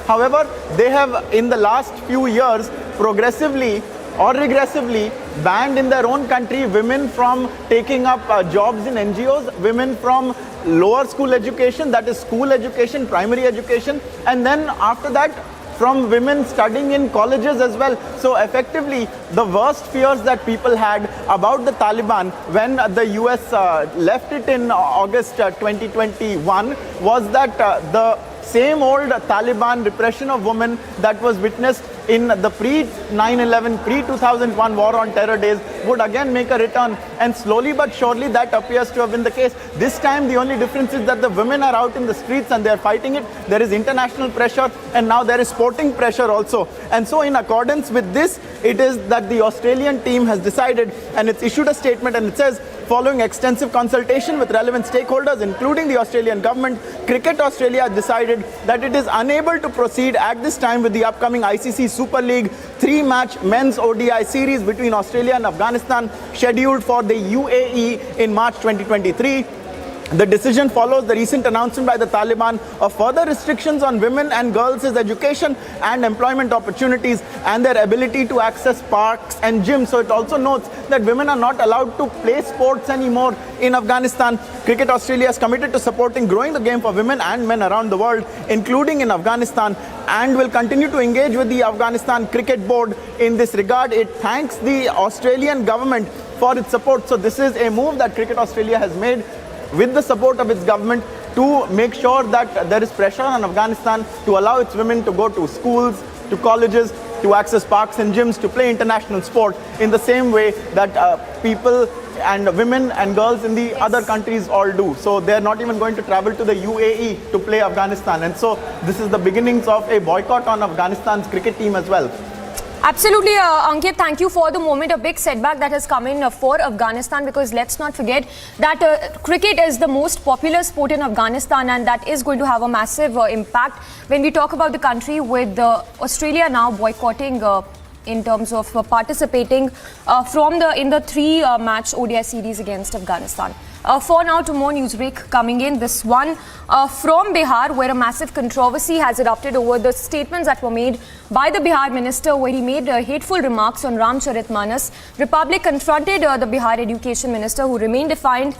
However, they have in the last few years progressively or regressively banned in their own country women from taking up jobs in NGOs, women from lower school education, that is school education, primary education, and then after that from women studying in colleges as well. So effectively, the worst fears that people had about the Taliban when the US left it in August 2021 was that the same old Taliban repression of women that was witnessed in the pre-9/11, pre-2001 war on terror days would again make a return, and slowly but surely that appears to have been the case. This time the only difference is that the women are out in the streets and they are fighting it. There is international pressure and now there is sporting pressure also. And so in accordance with this, it is that the Australian team has decided, and it's issued a statement, and it says, following extensive consultation with relevant stakeholders, including the Australian government, Cricket Australia has decided that it is unable to proceed at this time with the upcoming ICC Super League 3-match men's ODI series between Australia and Afghanistan scheduled for the UAE in March 2023. The decision follows the recent announcement by the Taliban of further restrictions on women and girls' education and employment opportunities and their ability to access parks and gyms. So it also notes that women are not allowed to play sports anymore in Afghanistan. Cricket Australia is committed to supporting growing the game for women and men around the world, including in Afghanistan, and will continue to engage with the Afghanistan Cricket Board in this regard. It thanks the Australian government for its support. So this is a move that Cricket Australia has made with the support of its government to make sure that there is pressure on Afghanistan to allow its women to go to schools, to colleges, to access parks and gyms, to play international sport in the same way that people and women and girls in the other countries all do. So they're not even going to travel to the UAE to play Afghanistan. And so this is the beginnings of a boycott on Afghanistan's cricket team as well. Absolutely, Ankit, thank you for the moment. A big setback that has come in for Afghanistan, because let's not forget that cricket is the most popular sport in Afghanistan, and that is going to have a massive impact when we talk about the country, with Australia now boycotting in terms of participating in the 3-match ODI series against Afghanistan. For now, to more newsbreak coming in, this one from Bihar, where a massive controversy has erupted over the statements that were made by the Bihar minister, where he made hateful remarks on Ramcharitmanas. Republic confronted the Bihar education minister, who remained defiant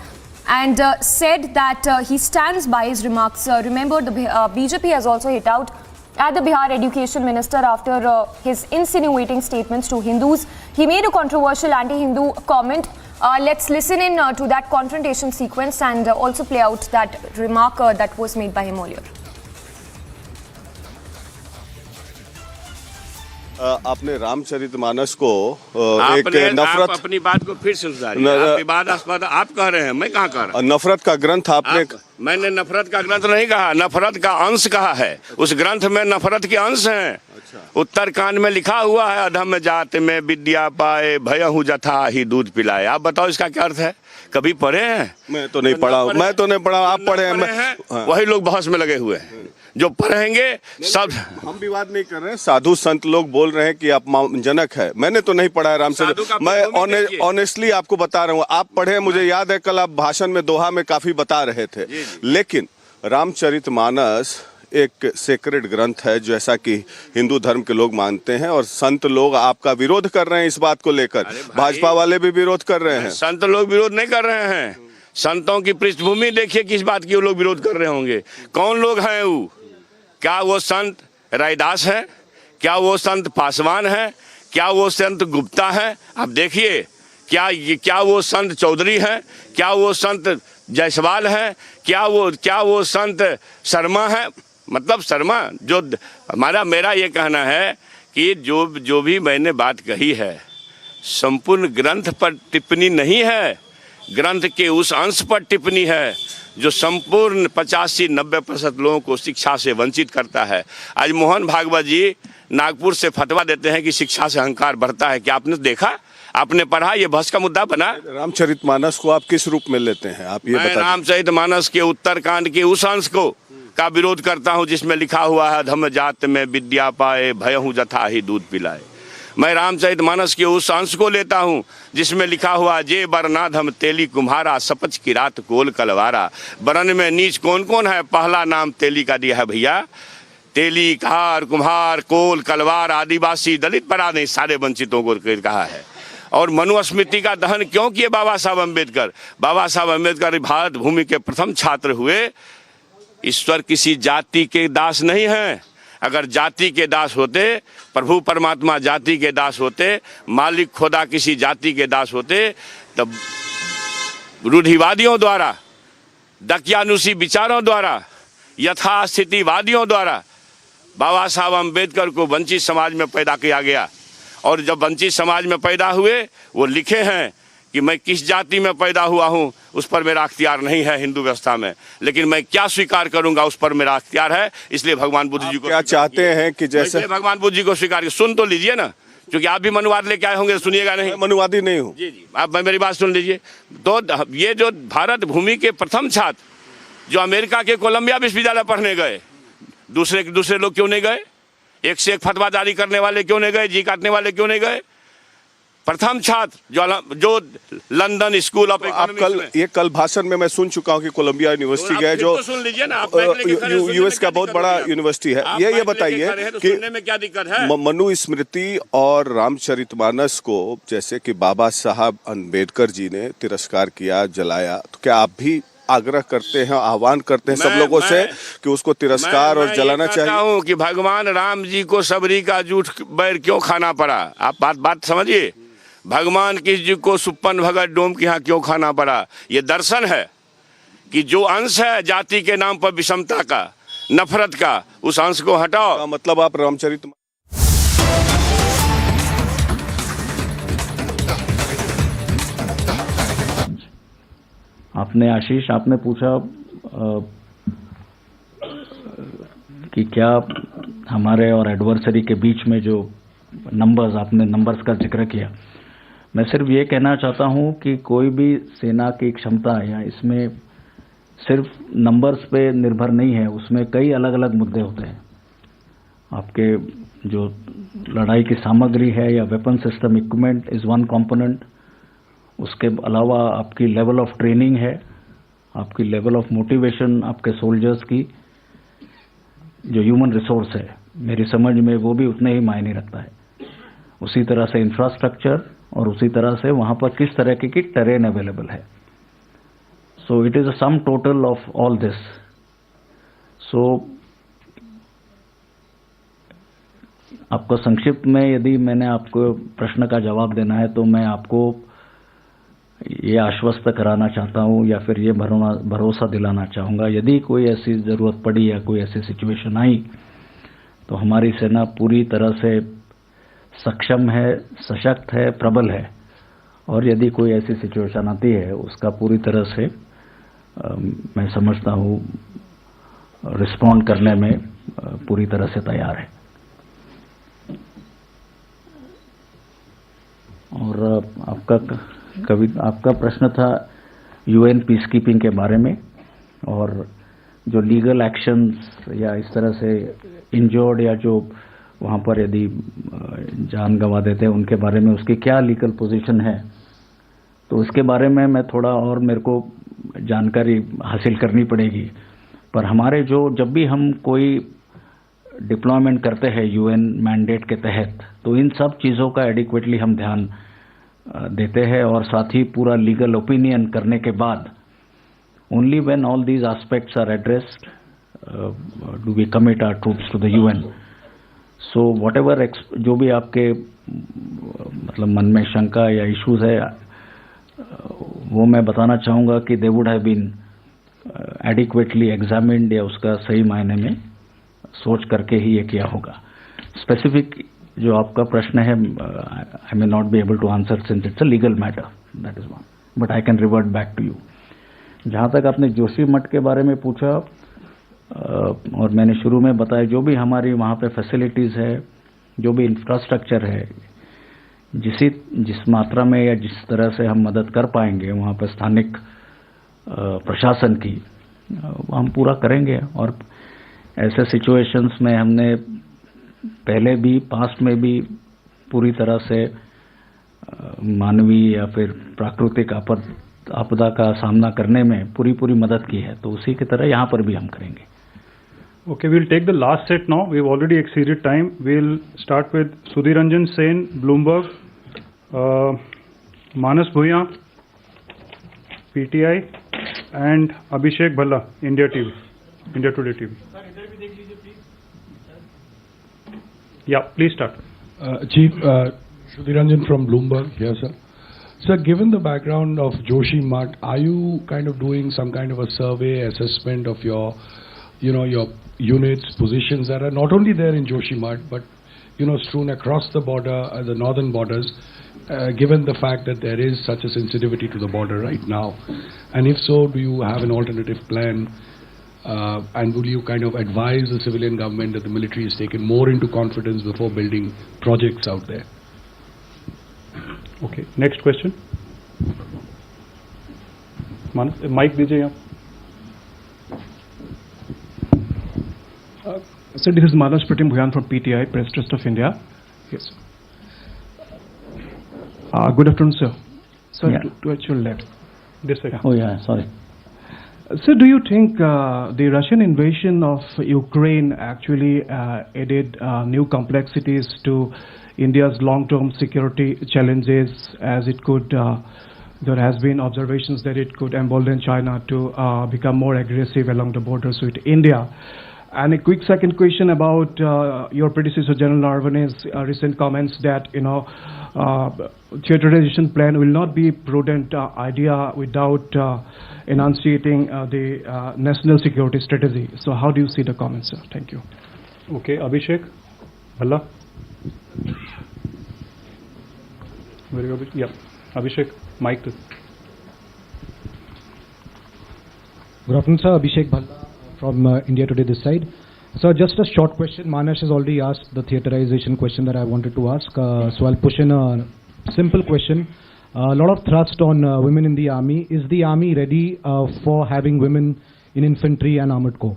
and said that he stands by his remarks. Remember, the BJP has also hit out at the Bihar education minister after his insinuating statements to Hindus. He made a controversial anti-Hindu comment. Let's listen in to that confrontation sequence and also play out that remark that was made by him earlier. आपने रामचरितमानस को एक नफरत, आप अपनी बात को फिर सुधारिए। आप विवादास्पद आप कह रहे हैं, मैं कहाँ कह रहा हूँ? नफरत का ग्रंथ आपने मैंने नफरत का ग्रंथ नहीं कहा, नफरत का अंश कहा है। उस ग्रंथ में नफरत के अंश हैं। उत्तरकांड में लिखा हुआ है, अधम जात में विद्या पाए, भयहु जथा ही दूध पिलाए। आप बताओ इसका क्या अर्थ है? कभी पढ़े हैं? मैं तो नहीं पढ़ा, मैं तो नहीं पढ़ा, आप पढ़े हैं। वही लोग बहस में लगे हुए हैं, जो पढ़ेंगे सब। हम विवाद नहीं कर रहे हैं, साधु संत लोग बोल रहे हैं कि अपमानजनक है। मैंने तो नहीं पढ़ा है रामचरित, मैं ऑनेस्टली आपको बता रहा हूँ। आप पढ़े, मुझे याद है कल आप भाषण में दोहा में काफी बता रहे थे। लेकिन रामचरितमानस एक सेक्रेड ग्रंथ है, जैसा कि हिंदू धर्म के लोग मानते हैं, और संत लोग आपका विरोध कर रहे हैं इस बात को लेकर। भाजपा वाले भी विरोध कर रहे हैं। संत लोग विरोध नहीं कर रहे हैं। संतों की पृष्ठभूमि देखिए किस बात की वो लोग विरोध कर रहे होंगे। कौन लोग हैं वो? क्या वो संत रैदास है? क्या वो संत पासवान है? क्या वो संत गुप्ता है? आप देखिए, क्या वो संत चौधरी है? क्या वो संत जायसवाल है? क्या वो संत शर्मा है? मतलब शर्मा, जो मेरा ये कहना है कि जो भी मैंने बात कही है, संपूर्ण ग्रंथ पर टिप्पणी नहीं है, ग्रंथ के उस अंश पर टिप्पणी है जो संपूर्ण 85-90% लोगों को शिक्षा से वंचित करता है। आज मोहन भागवत जी नागपुर से फतवा देते हैं कि शिक्षा से अहंकार बढ़ता है। क्या आपने देखा? आपने पढ़ा? ये बहस का मुद्दा बना। रामचरितमानस को आप किस रूप में लेते हैं? आप ये बताइए। मैं रामचरितमानस के उत्तरकांड के उस अंश को का विरोध करता हूँ जिसमें लिखा हुआ है, धम जात में विद्या पाए, भयहु जथा ही दूध पिलाए। मैं रामचरितमानस के उस अंश को लेता हूँ जिसमें लिखा हुआ, जे बरनाधम तेली कुम्हारा, सपच की रात कोल कलवारा। बरन में नीच कौन कौन है? पहला नाम तेली का दिया है भैया। तेली, कहार, कुम्हार, कोल, कलवार, आदिवासी, दलित पर नहीं, सारे वंचितों को कहा है। और मनुस्मृति का दहन क्यों किए बाबा साहब अम्बेडकर? बाबा साहब अम्बेडकर भारत भूमि के प्रथम छात्र हुए। ईश्वर किसी जाति के दास नहीं हैं। अगर जाति के दास होते, प्रभु परमात्मा जाति के दास होते, मालिक खुदा किसी जाति के दास होते, तब रूढ़िवादियों द्वारा, दकियानुसी विचारों द्वारा, यथास्थितिवादियों द्वारा बाबा साहब अम्बेडकर को वंचित समाज में पैदा किया गया। और जब वंचित समाज में पैदा हुए, वो लिखे हैं कि मैं किस जाति में पैदा हुआ हूँ उस पर मेरा अख्तियार नहीं है हिंदू व्यवस्था में, लेकिन मैं क्या स्वीकार करूंगा उस पर मेरा अख्तियार है। इसलिए भगवान बुद्ध जी को क्या चाहते हैं कि जैसे भगवान बुद्ध जी को स्वीकार, सुन तो लीजिए ना, क्योंकि आप भी मनुवाद लेके आए होंगे, सुनिएगा नहीं? मनुवादी नहीं हूँ। जी, आप मेरी बात सुन लीजिए। तो ये जो भारत भूमि के प्रथम छात्र जो अमेरिका के कोलंबिया विश्वविद्यालय पढ़ने गए, दूसरे लोग क्यों नहीं गए? एक से एक फतवा जारी करने वाले क्यों नहीं गए? जी काटने वाले क्यों नहीं गए? प्रथम छात्र जो लंदन स्कूल ऑफ इकोनॉमिक्स कल भाषण में मैं सुन चुका हूं कि कोलंबिया यूनिवर्सिटी गए, जो तो सुन लीजिए ना, यूएस का बहुत बड़ा यूनिवर्सिटी है। ये बताइए कि में क्या दिक्कत है? मनुस्मृति और रामचरितमानस को जैसे कि बाबा साहब अम्बेडकर जी ने तिरस्कार किया, जलाया, तो क्या आप भी आग्रह करते हैं, आह्वान करते हैं सब लोगों से कि उसको तिरस्कार और जलाना चाहिए? हूँ कि भगवान राम जी को सबरी का जूठ बैर क्यों खाना पड़ा? आप बात समझिए। भगवान किस जी को सुप्पन भगत डोम के यहाँ क्यों खाना पड़ा? ये दर्शन है कि जो अंश है जाति के नाम पर विषमता का, नफरत का, उस अंश को हटाओ। मतलब आप रामचरित आपने आशीष आपने पूछा कि क्या हमारे और एडवर्सरी के बीच में जो आपने नंबर्स का जिक्र किया। मैं सिर्फ ये कहना चाहता हूँ कि कोई भी सेना की क्षमता या इसमें सिर्फ नंबर्स पे निर्भर नहीं है, उसमें कई अलग अलग मुद्दे होते हैं। आपके जो लड़ाई की सामग्री है या weapon system equipment is one component. उसके अलावा आपकी लेवल ऑफ ट्रेनिंग है, आपकी लेवल ऑफ मोटिवेशन आपके सोल्जर्स की, जो ह्यूमन रिसोर्स है मेरी समझ में वो भी उतने ही मायने रखता है। उसी तरह से इंफ्रास्ट्रक्चर और उसी तरह से वहाँ पर किस तरह की टेरेन अवेलेबल है। So it is a sum total of all this. So आपको संक्षिप्त में यदि मैंने आपको प्रश्न का जवाब देना है तो मैं आपको ये आश्वस्त कराना चाहता हूँ या फिर ये भरोसा दिलाना चाहूँगा, यदि कोई ऐसी ज़रूरत पड़ी या कोई ऐसी सिचुएशन आई तो हमारी सेना पूरी तरह से सक्षम है, सशक्त है, प्रबल है। और यदि कोई ऐसी सिचुएशन आती है उसका पूरी तरह से मैं समझता हूँ रिस्पॉन्ड करने में पूरी तरह से तैयार है। और आपका प्रश्न था यूएन पीस कीपिंग के बारे में और जो लीगल एक्शंस या इस तरह से इंजर्ड या जो वहाँ पर यदि जान गंवा देते हैं उनके बारे में उसकी क्या लीगल पोजीशन है, तो इसके बारे में मैं थोड़ा और मेरे को जानकारी हासिल करनी पड़ेगी। पर हमारे जब भी हम कोई डिप्लॉयमेंट करते हैं यूएन मैंडेट के तहत, तो इन सब चीज़ों का एडिक्वेटली हम ध्यान देते हैं और साथ ही पूरा लीगल ओपिनियन करने के बाद only when all these aspects are addressed do we commit our troops to the UN. So whatever जो भी आपके मतलब मन में शंका या इश्यूज है वो मैं बताना चाहूँगा कि they would have been adequately examined या उसका सही मायने में सोच करके ही ये किया होगा। स्पेसिफिक जो आपका प्रश्न है I may not be able to answer since it's a legal matter, that is one, but I can revert back to you. जहाँ तक आपने जोशी मठ के बारे में पूछा और मैंने शुरू में बताया जो भी हमारी वहाँ पे फैसिलिटीज़ है, जो भी इंफ्रास्ट्रक्चर है, जिस मात्रा में या जिस तरह से हम मदद कर पाएंगे वहाँ पर स्थानिक प्रशासन की हम पूरा करेंगे। और ऐसे सिचुएशंस में हमने पहले भी पास्ट में भी पूरी तरह से मानवीय या फिर प्राकृतिक आपदा का सामना करने में पूरी मदद की है, तो उसी की तरह यहाँ पर भी हम करेंगे। Okay, we'll take the last set now. We've already exceeded time. We'll start with Sudhiranjan Sen, Bloomberg, Manas Bhuya, PTI, and Abhishek Bhalla, India TV, India Today TV. Yeah, please start. Chief, Sudhiranjan from Bloomberg here, sir. Sir, given the background of Joshi Math, are you kind of doing some kind of a survey, assessment of your, your units, positions that are not only there in Joshi Math, but, strewn across the border, the northern borders, given the fact that there is such a sensitivity to the border right now? And if so, do you have an alternative plan? And will you kind of advise the civilian government that the military is taken more into confidence before building projects out there? Okay, next question. Mic दीजिए आप. Sir, this is Manas Pratim Bhuyan from PTI, Press Trust of India. Yes. Good afternoon, sir. Sir, Yeah. to your left. This way. Oh yeah, sorry. Sir, do you think the Russian invasion of Ukraine actually added new complexities to India's long-term security challenges, as it could, there has been observations that it could embolden China to become more aggressive along the borders with India? And a quick second question about your predecessor, General Narawane's recent comments that, theaterization plan will not be prudent idea without enunciating the national security strategy. So how do you see the comments, sir? Thank you. Okay, Abhishek Bhalla. Where are you, Abhishek? Yeah, Abhishek, mic. Good afternoon, sir. Abhishek Bhalla from India Today this side. So just a short question. Manas has already asked the theaterization question that I wanted to ask. So I'll push in a simple question. A lot of thrust on women in the army. Is the army ready for having women in infantry and armored corps?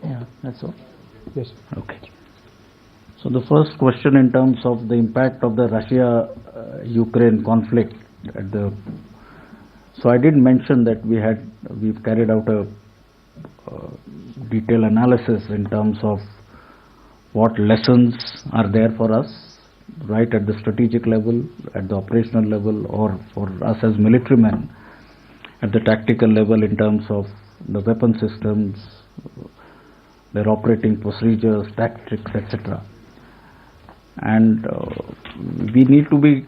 Yeah, that's all. Yes. Okay. So the first question in terms of the impact of the Russia-Ukraine conflict so I did mention that we've carried out a detailed analysis in terms of what lessons are there for us, right at the strategic level, at the operational level, or for us as military men at the tactical level in terms of the weapon systems, their operating procedures, tactics, etc. And we need to be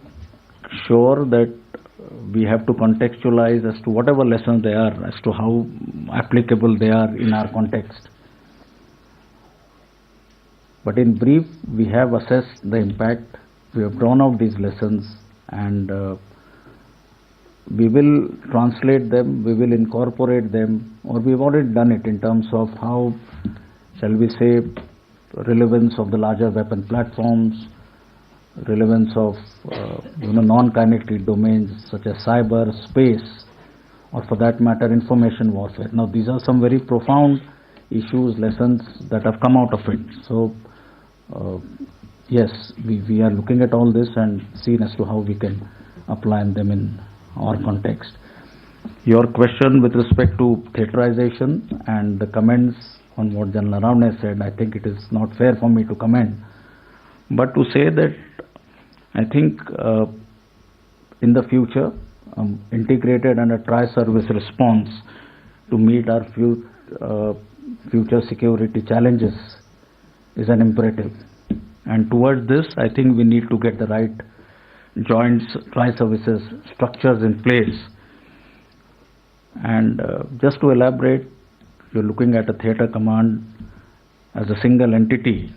sure that we have to contextualize as to whatever lessons they are, as to how applicable they are in our context. But in brief, we have assessed the impact, we have drawn out these lessons, and we will translate them, we will incorporate them, or we've already done it in terms of how, shall we say, relevance of the larger weapon platforms, relevance of non-kinetic domains such as cyber, space, or for that matter information warfare. Now these are some very profound issues, lessons that have come out of it. So yes, we are looking at all this and seeing as to how we can apply them in our context. Your question with respect to theaterization and the comments on what General Narawane said, I think it is not fair for me to comment, but to say that I think in the future, integrated and a tri-service response to meet our future security challenges is an imperative. And towards this, I think we need to get the right joint tri-services structures in place. And just to elaborate, you're looking at a theatre command as a single entity,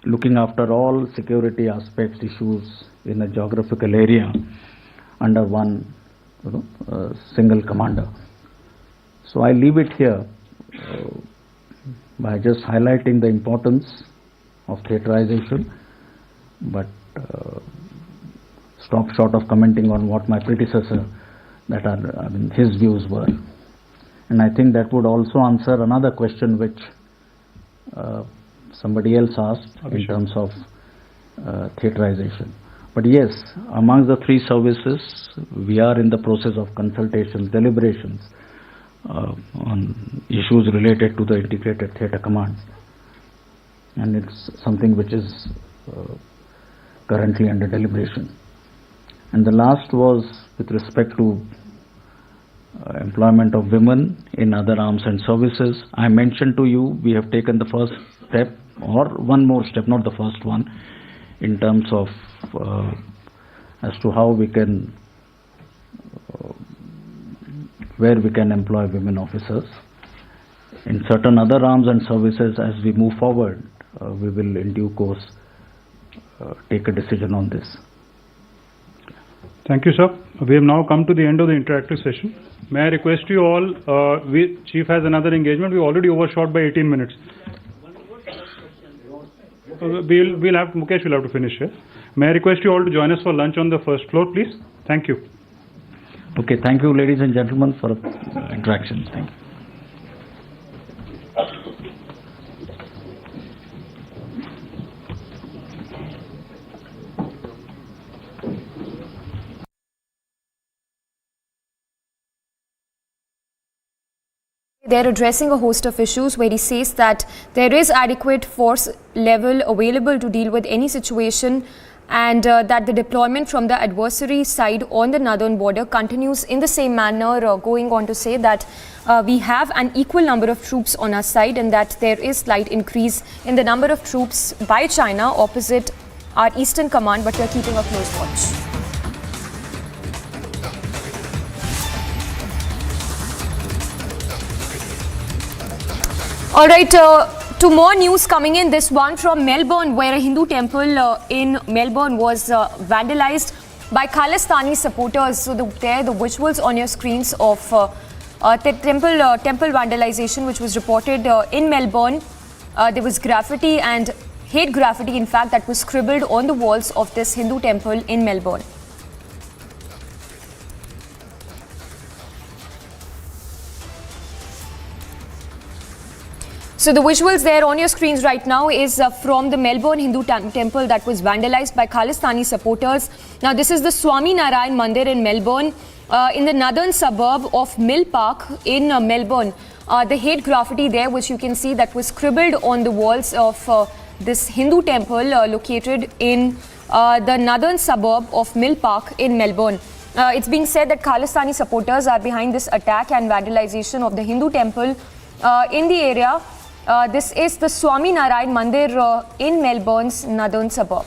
looking after all security aspects, issues in a geographical area under one single commander. So I leave it here by just highlighting the importance of theaterization, but stop short of commenting on what my predecessor, his views were. And I think that would also answer another question which somebody else asked in terms of theaterization. But yes, amongst the three services, we are in the process of consultations, deliberations on issues related to the integrated theatre command. And it's something which is currently under deliberation. And the last was with respect to employment of women in other arms and services. I mentioned to you, we have taken the first step, or one more step, not the first one, in terms of as to how we can, where we can employ women officers. In certain other arms and services, as we move forward, we will in due course take a decision on this. Thank you, sir. We have now come to the end of the interactive session. May I request you all, Chief has another engagement. We already overshot by 18 minutes. We'll have, Mukesh will have to finish here. May I request you all to join us for lunch on the first floor, please? Thank you. Okay, thank you, ladies and gentlemen, for interaction. Thank you. They're addressing a host of issues where he says that there is adequate force level available to deal with any situation, and that the deployment from the adversary side on the northern border continues in the same manner, going on to say that we have an equal number of troops on our side and that there is slight increase in the number of troops by China opposite our eastern command, but we are keeping a close watch. All right, to more news coming in, this one from Melbourne, where a Hindu temple in Melbourne was vandalized by Khalistani supporters. So the visuals on your screens of the temple vandalization, which was reported in Melbourne. There was graffiti and hate graffiti, in fact, that was scribbled on the walls of this Hindu temple in Melbourne. So the visuals there on your screens right now is from the Melbourne Hindu temple that was vandalized by Khalistani supporters. Now this is the Swami Narayan Mandir in Melbourne, in the northern suburb of Mill Park in Melbourne. The hate graffiti there, which you can see, that was scribbled on the walls of this Hindu temple located in the northern suburb of Mill Park in Melbourne. It's being said that Khalistani supporters are behind this attack and vandalization of the Hindu temple in the area. This is the Swami Narayan Mandir in Melbourne's northern suburb.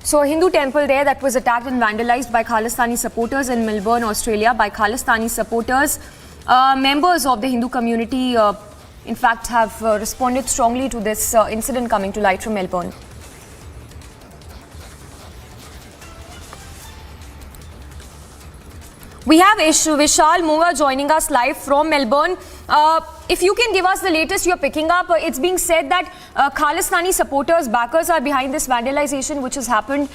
So a Hindu temple there that was attacked and vandalized by Khalistani supporters in Melbourne, Australia, by Khalistani supporters. Members of the Hindu community, in fact, have responded strongly to this incident coming to light from Melbourne. We have Vishal Munga joining us live from Melbourne. If you can give us the latest you're picking up, it's being said that Khalistani supporters, backers are behind this vandalization which has happened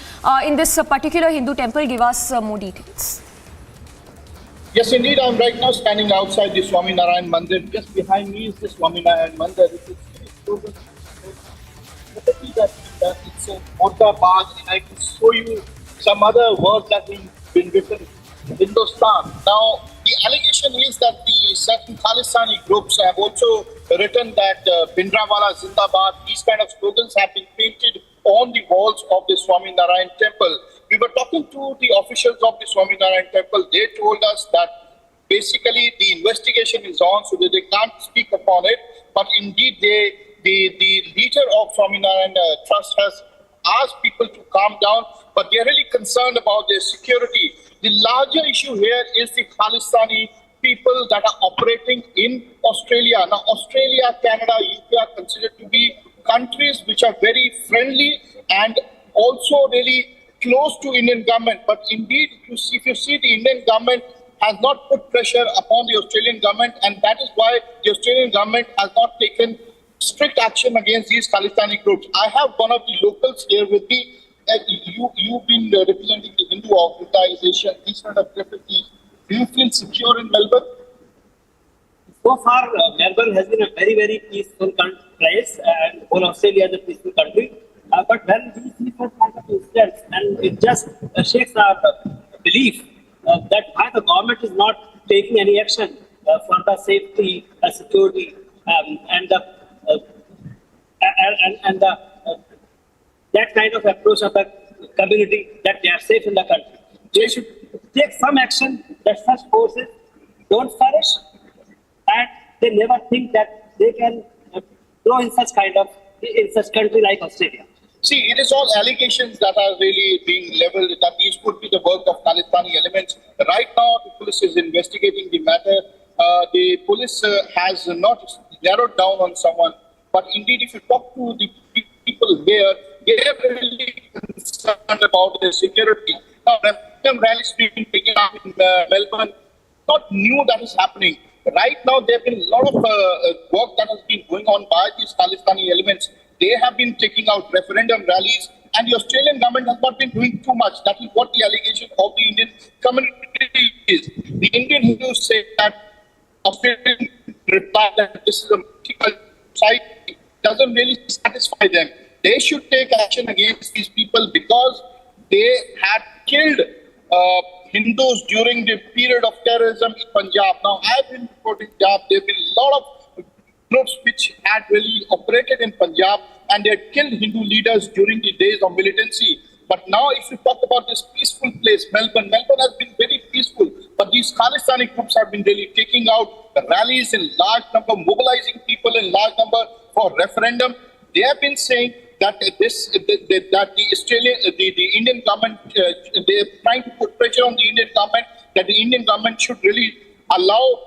in this particular Hindu temple. Give us more details. Yes, indeed. I'm right now standing outside the Swami Narayan Mandir. Just behind me is the Swami Narayan Mandir. It's a Morta Bagh, and I can show you some other words that have been written. Hindustan. Now, the allegation is that the certain Khalistani groups have also written that Bhindranwala Zindabad, these kind of slogans have been painted on the walls of the Swami Narayan temple. We were talking to the officials of the Swami Narayan temple. They told us that basically the investigation is on, so that they can't speak upon it. But indeed, the leader of Swami Narayan Trust has asked people to calm down, but they're really concerned about their security. The larger issue here is the Khalistani people that are operating in Australia. Now, Australia, Canada, UK are considered to be countries which are very friendly and also really close to Indian government. But indeed, if you see, the Indian government has not put pressure upon the Australian government, and that is why the Australian government has not taken strict action against these Khalistani groups. I have one of the locals here with me. You've been representing the Hindu organization, these kind of graffiti. Do you feel secure in Melbourne? So far, Melbourne has been a very, very peaceful place, and whole Australia is a peaceful country. But when we see such kind of incidents, and it just shakes our belief that why the government is not taking any action for the safety, security, and that kind of approach of the community that they are safe in the country. They should take some action that such forces don't flourish, and they never think that they can grow in such country like Australia. See, it is all allegations that are really being leveled that these could be the work of Khalistani elements. Right now, the police is investigating the matter. The police has not narrowed down on someone, but indeed, if you talk to the people here, they are really concerned about their security. Now, rallies being taken up in Melbourne, not new that is happening. Right now, there have been a lot of work that has been going on by these Khalistani elements. They have been taking out referendum rallies, and the Australian government has not been doing too much. That is what the allegation of the Indian community is. The Indian Hindus say that Australian reply that this is a political site doesn't really satisfy them. They should take action against these people because they had killed Hindus during the period of terrorism in Punjab. Now, I've been reporting Punjab. There have been a lot of groups which had really operated in Punjab, and they had killed Hindu leaders during the days of militancy. But now, if you talk about this peaceful place, Melbourne has been very peaceful. But these Khalistani groups have been really taking out rallies in large number, mobilizing people in large number for referendum. They have been saying that the Indian government, they are trying to put pressure on the Indian government that the Indian government should really allow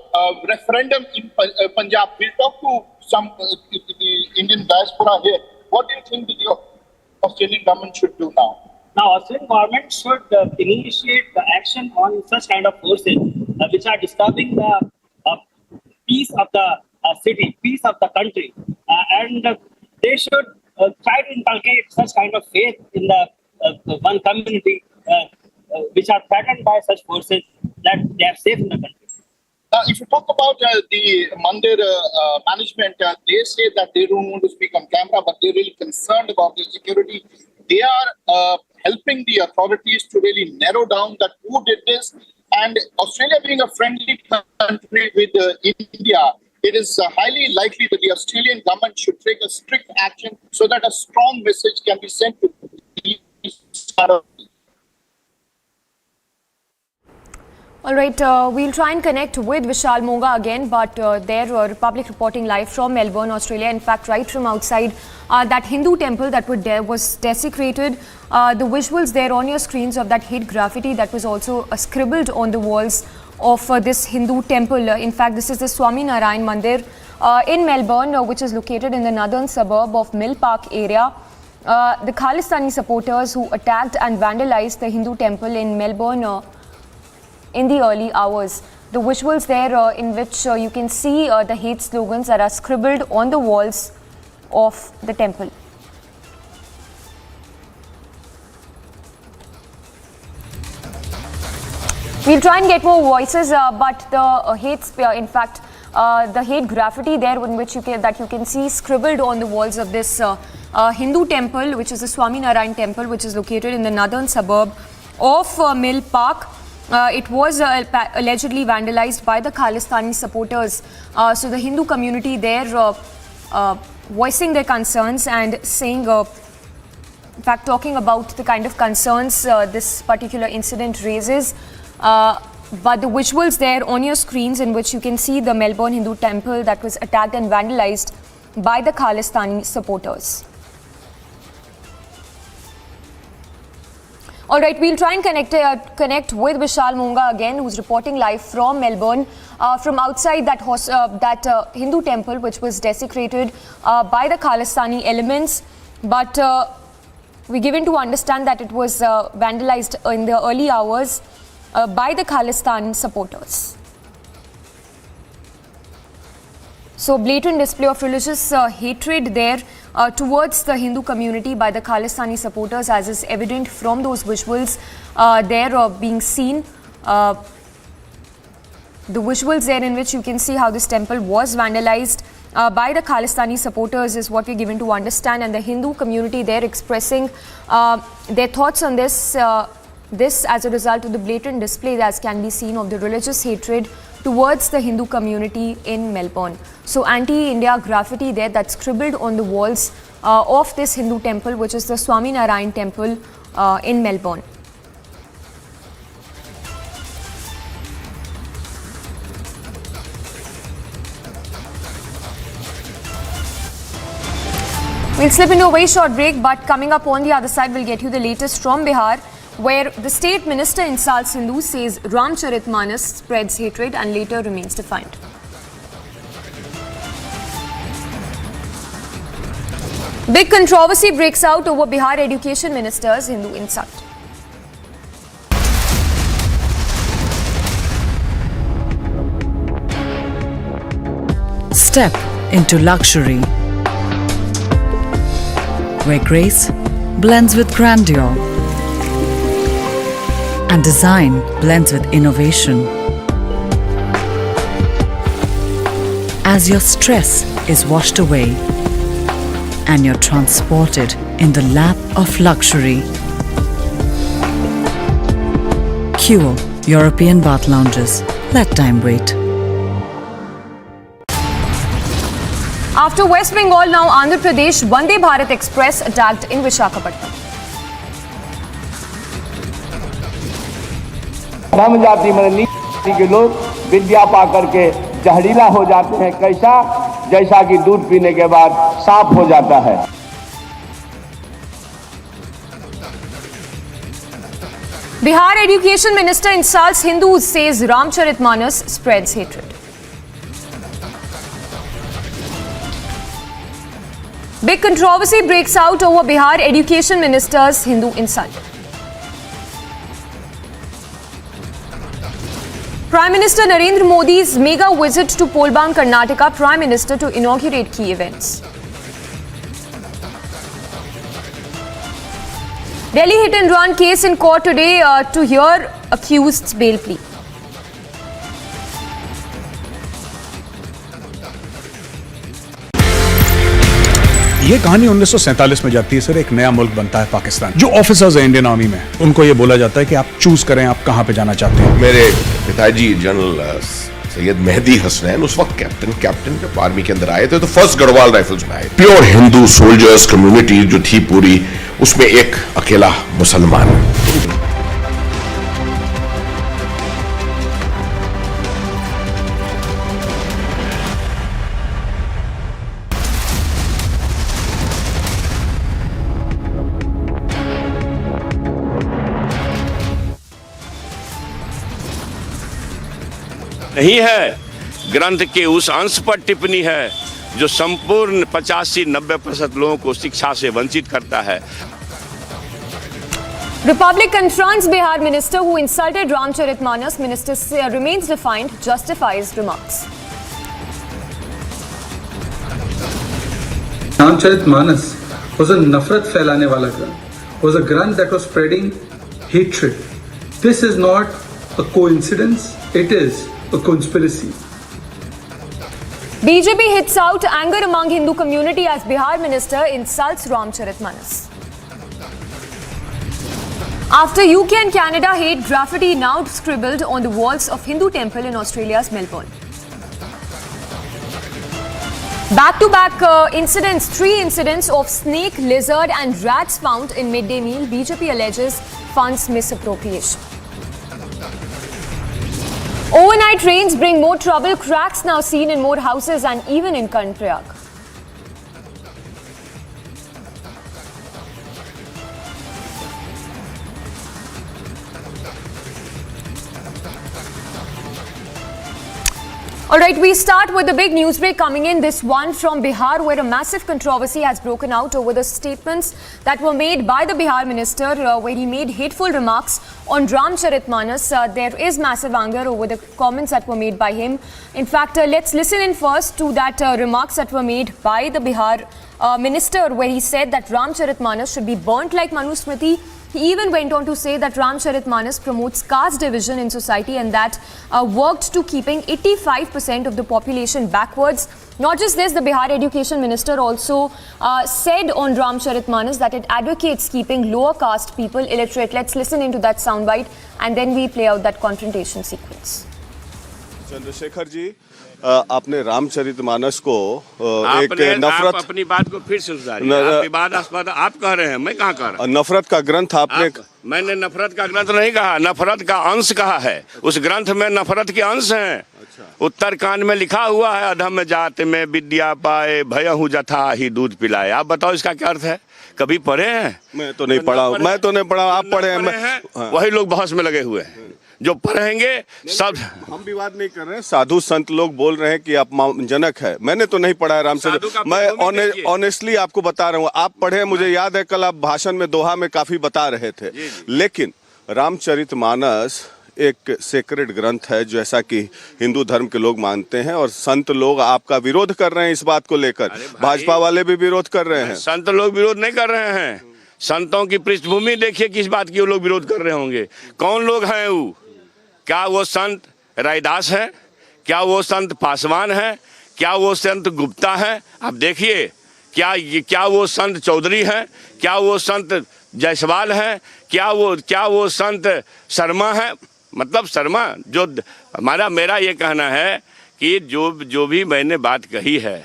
referendum in Punjab. We'll talk to some the Indian diaspora here. What do you think the Australian government should do now? Now, Australian government should initiate the action on such kind of forces which are disturbing the peace of the city, peace of the country, and they should try to inculcate such kind of faith in the one community which are threatened by such forces that they are safe in the country. If you talk about the Mandir management, they say that they don't want to speak on camera, but they're really concerned about their security. They are helping the authorities to really narrow down that who did this. And Australia being a friendly country with India, it is highly likely that the Australian government should take a strict action so that a strong message can be sent to these. All right, we'll try and connect with Vishal Monga again, but there Republic reporting live from Melbourne, Australia. In fact, right from outside that Hindu temple that was desecrated. The visuals there on your screens of that hate graffiti that was also scribbled on the walls of this Hindu temple. In fact, this is the Swami Narayan Mandir in Melbourne, which is located in the northern suburb of Mill Park area. The Khalistani supporters who attacked and vandalized the Hindu temple in Melbourne in the early hours. The visuals there in which you can see the hate slogans that are scribbled on the walls of the temple. We'll try and get more voices, but the the hate graffiti there in which you can see scribbled on the walls of this Hindu temple, which is the Swami Narayan temple, which is located in the northern suburb of Mill Park. It was allegedly vandalized by the Khalistani supporters. So the Hindu community there voicing their concerns and saying, in fact, talking about the kind of concerns this particular incident raises. But the visuals there on your screens in which you can see the Melbourne Hindu temple that was attacked and vandalized by the Khalistani supporters. All right, we'll try and connect with Vishal Monga again, who's reporting live from Melbourne, from outside that Hindu temple, which was desecrated by the Khalistani elements. But we're given to understand that it was vandalized in the early hours by the Khalistan supporters. So blatant display of religious hatred there towards the Hindu community by the Khalistani supporters, as is evident from those visuals there being seen. The visuals there in which you can see how this temple was vandalized by the Khalistani supporters is what we're given to understand, and the Hindu community there expressing their thoughts on this. This as a result of the blatant display, as can be seen, of the religious hatred towards the Hindu community in Melbourne. So anti-India graffiti there that's scribbled on the walls of this Hindu temple, which is the Swami Narayan temple in Melbourne. We'll slip into a very short break, but coming up on the other side, we'll get you the latest from Bihar, where the state minister insults Hindus, says Ramcharitmanas spreads hatred and later remains defiant. Big controversy breaks out over Bihar education minister's Hindu insult. Step into luxury, where grace blends with grandeur and design blends with innovation. As your stress is washed away and you're transported in the lap of luxury. Cure European bath lounges. Let time wait. After West Bengal, now Andhra Pradesh, Vande Bharat Express attacked in Visakhapatnam. धर्म जाति में नीति के लोग विद्या पा करके जहरीला हो जाते हैं, कैसा? जैसा कि दूध पीने के बाद साफ हो जाता है। Bihar Education Minister insults Hindus, says Ramcharitmanas spreads hatred. Big controversy breaks out over Bihar Education Minister's Hindu insult. Prime Minister Narendra Modi's mega visit to Polban, Karnataka, Prime Minister to inaugurate key events. Delhi hit and run case in court today to hear accused's bail plea. ये कहानी 1947 में जाती है sir, एक नया मुल्क बनता है पाकिस्तान। जो ऑफिसर्स हैं इंडियन आर्मी में, उनको ये बोला जाता है कि आप चूज करें आप कहां पे जाना चाहते हैं। मेरे पिताजी जनरल सैयद मेहदी हसनैन उस वक्त कैप्टन जब आर्मी के अंदर आए थे तो फर्स्ट गढ़वाल राइफल्स में आए। प्योर हिंदू सोल्जर्स कम्युनिटी जो थी पूरी, उसमें एक अकेला मुसलमान। नहीं है, ग्रंथ के उस अंश पर टिप्पणी है जो संपूर्ण 85-90% लोगों को शिक्षा से वंचित करता है। Republic confronts Bihar minister who insulted Ramcharitmanas. Minister remains defiant, justifies remarks. Ramcharitmanas was a nafrat फैलाने वाला ग्रंथ, was a ग्रंथ that was spreading hatred. This is not a coincidence, it is a conspiracy. BJP hits out anger among Hindu community as Bihar minister insults Ramcharitmanas. After UK and Canada hate graffiti now scribbled on the walls of Hindu temple in Australia's Melbourne. Back-to-back incidents, 3 incidents of snake, lizard and rats found in midday meal. BJP alleges funds misappropriation. Overnight rains bring more trouble. Cracks now seen in more houses and even in Karnataka. Alright, we start with the big news break coming in, this one from Bihar, where a massive controversy has broken out over the statements that were made by the Bihar minister, where he made hateful remarks on Ramcharitmanas. There is massive anger over the comments that were made by him. In fact, let's listen in first to that remarks that were made by the Bihar minister, where he said that Ramcharitmanas should be burnt like Manusmriti He even went on to say that Ramcharitmanas promotes caste division in society and that worked to keeping 85% of the population backwards. Not just this, the Bihar Education Minister also said on Ramcharitmanas that it advocates keeping lower caste people illiterate. Let's listen into that soundbite and then we play out that confrontation sequence. Chandrashekhar ji, आपने रामचरितमानस को एक नफरत, आप अपनी बात को फिर से सुधारिए। आप विवादास्पद आप कह रहे हैं, मैं कहाँ कह रहा हूँ? नफरत का ग्रंथ आपने मैंने नफरत का ग्रंथ नहीं कहा, नफरत का अंश कहा है। उस ग्रंथ में नफरत के अंश हैं। उत्तरकांड में लिखा हुआ है, अधम जात में विद्या पाए भयहु जथा ही दूध पिलाए। आप बताओ इसका क्या अर्थ है? कभी पढ़े हैं? मैं तो नहीं पढ़ा, आप पढ़े हैं? वही लोग बहस में लगे हुए हैं। जो पढ़ेंगे सब। हम विवाद नहीं कर रहे हैं, साधु संत लोग बोल रहे हैं कि अपमानजनक है। मैंने तो नहीं पढ़ा है रामचरित, मैं ऑनेस्टली आपको बता रहा हूँ। आप पढ़े, मुझे याद है कल आप भाषण में दोहा में काफी बता रहे थे। लेकिन रामचरितमानस एक सेक्रेड ग्रंथ है, जैसा कि हिंदू धर्म के लोग मानते हैं, और संत लोग आपका विरोध कर रहे हैं इस बात को लेकर। भाजपा वाले भी विरोध कर रहे हैं। संत लोग विरोध नहीं कर रहे हैं। संतों की पृष्ठभूमि देखिए किस बात की वो लोग विरोध कर रहे होंगे। कौन लोग हैं वो? क्या वो संत रैदास है? क्या वो संत पासवान है? क्या वो संत गुप्ता है? आप देखिए, क्या वो संत चौधरी है? क्या वो संत जायसवाल है? क्या वो संत शर्मा है? मतलब शर्मा, जो मेरा ये कहना है कि जो भी मैंने बात कही है